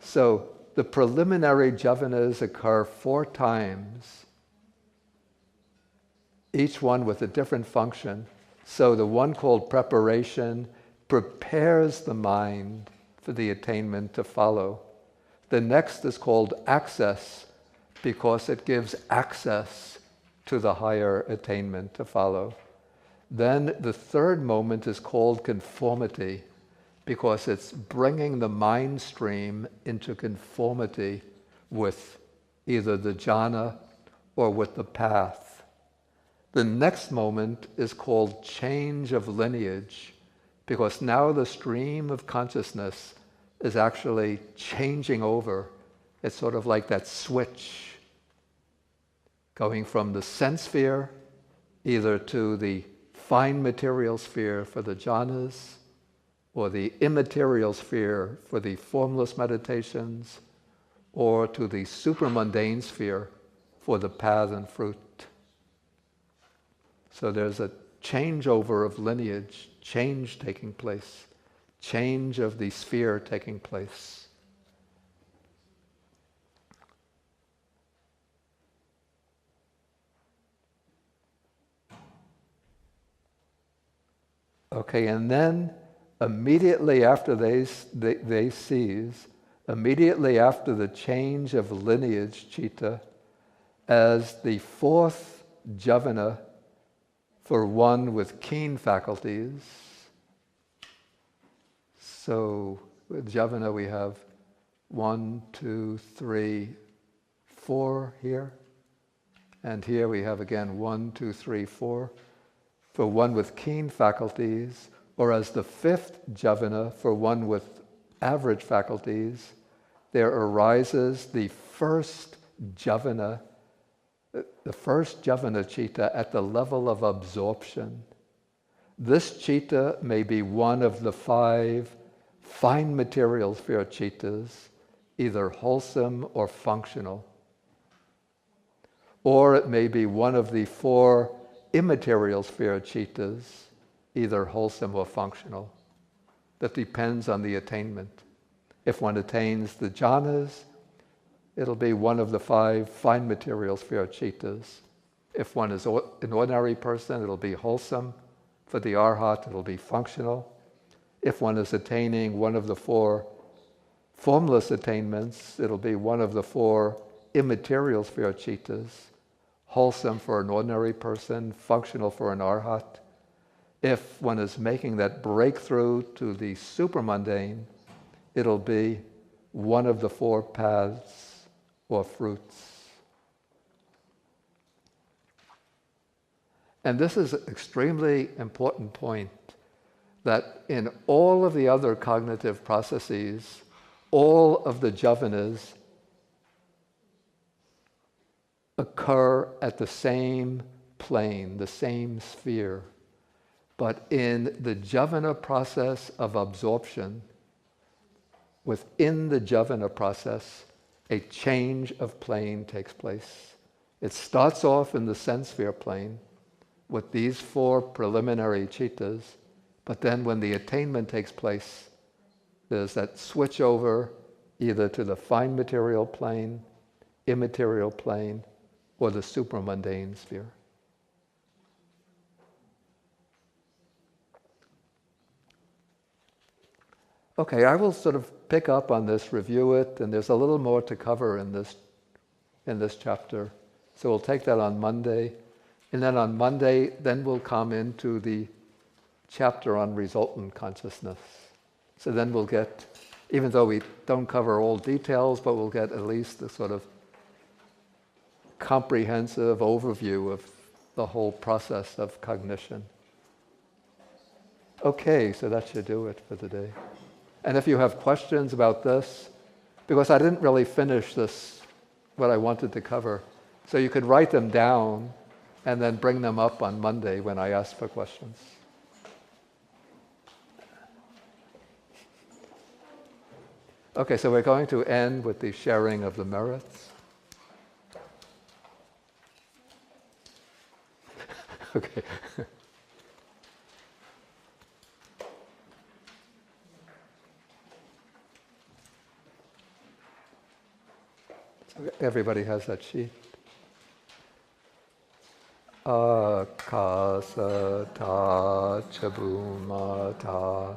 Speaker 1: so the preliminary jhavanas occur 4 times, each one with a different function. So the one called preparation prepares the mind for the attainment to follow. The next is called access, because it gives access to the higher attainment to follow. Then the third moment is called conformity, because it's bringing the mind stream into conformity with either the jhana or with the path. The next moment is called change of lineage, because now the stream of consciousness is actually changing over. It's sort of like that switch, going from the sense sphere either to the fine material sphere for the jhanas, or the immaterial sphere for the formless meditations, or to the supramundane sphere for the path and fruit. So there's a changeover of lineage, change taking place, change of the sphere taking place. Okay, and then immediately after they cease, immediately after the change of lineage citta, as the 4th jhavana for one with keen faculties, So with Javana we have 1, 2, 3, 4 here. And here we have again 1, 2, 3, 4 for one with keen faculties, or as the fifth Javana for one with average faculties, there arises the first Javana citta at the level of absorption. This citta may be one of the 5 fine material sphere cittas, either wholesome or functional. Or it may be one of the 4 immaterial sphere cittas, either wholesome or functional. That depends on the attainment. If one attains the jhanas, it'll be one of the 5 fine material sphere cittas. If one is an ordinary person, it'll be wholesome. For the arhat, it'll be functional. If one is attaining one of the 4 formless attainments, it'll be one of the 4 immaterial sphere cittas, wholesome for an ordinary person, functional for an arhat. If one is making that breakthrough to the supermundane, it'll be one of the 4 paths or fruits. And this is an extremely important point, that in all of the other cognitive processes, all of the jhavanas occur at the same plane, the same sphere. But in the jhavana process of absorption, within the jhavana process, a change of plane takes place. It starts off in the sense sphere plane with these 4 preliminary cittas, but then when the attainment takes place, there's that switch over either to the fine material plane, immaterial plane, or the supramundane sphere. Okay, I will sort of pick up on this, review it, and there's a little more to cover in this chapter. So we'll take that on Monday. And then on Monday, then we'll come into the chapter on resultant consciousness. So then we'll get, even though we don't cover all details, but we'll get at least a sort of comprehensive overview of the whole process of cognition. Okay, so that should do it for today. And if you have questions about this, because I didn't really finish this, what I wanted to cover, so you could write them down and then bring them up on Monday when I ask for questions. Okay, so we're going to end with the sharing of the merits. Okay. So everybody has that sheet. Akasata chabumata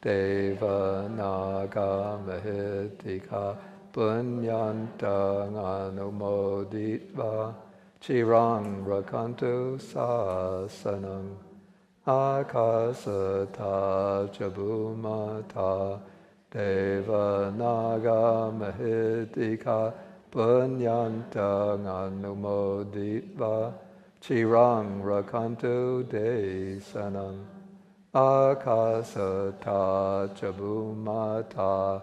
Speaker 1: deva naga mahitika punyantang anumoditva chirang rakantu sasanam. Akasata chabumata deva naga mahitika punyantang anumoditva chirang rakantu desanam. Akasata chabumata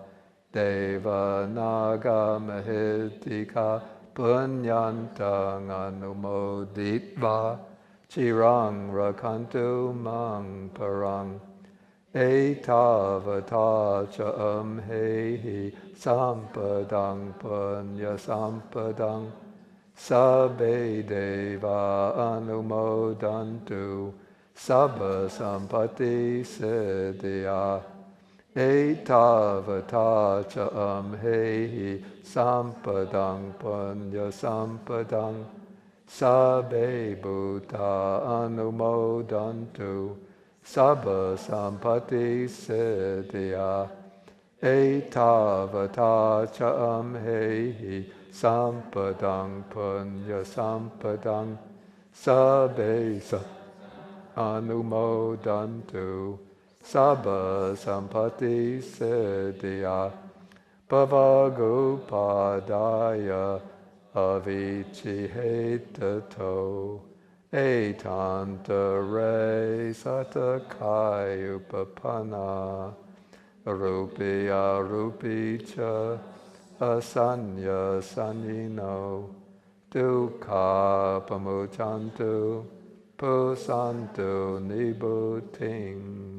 Speaker 1: deva naga mahitika punyantang anumoditva chirang rakantu mang parang. Etavata cha amhehi sampadang punya sampadang sabbe deva anumodantu sabba sampati siddhya. Etavata cha amhehi sampadang punya sampadang sabbe bhuta anumodantu sabba sampati siddhya. Etavata cha amhehi sampadang punya sampadang sabbe anumodantu sabba sampati siddhya bhavagupadaya avichihetato etantare satakai upapana arupya rupicha asanya sanyino dukkha pamuchantu pusantu nibbutting.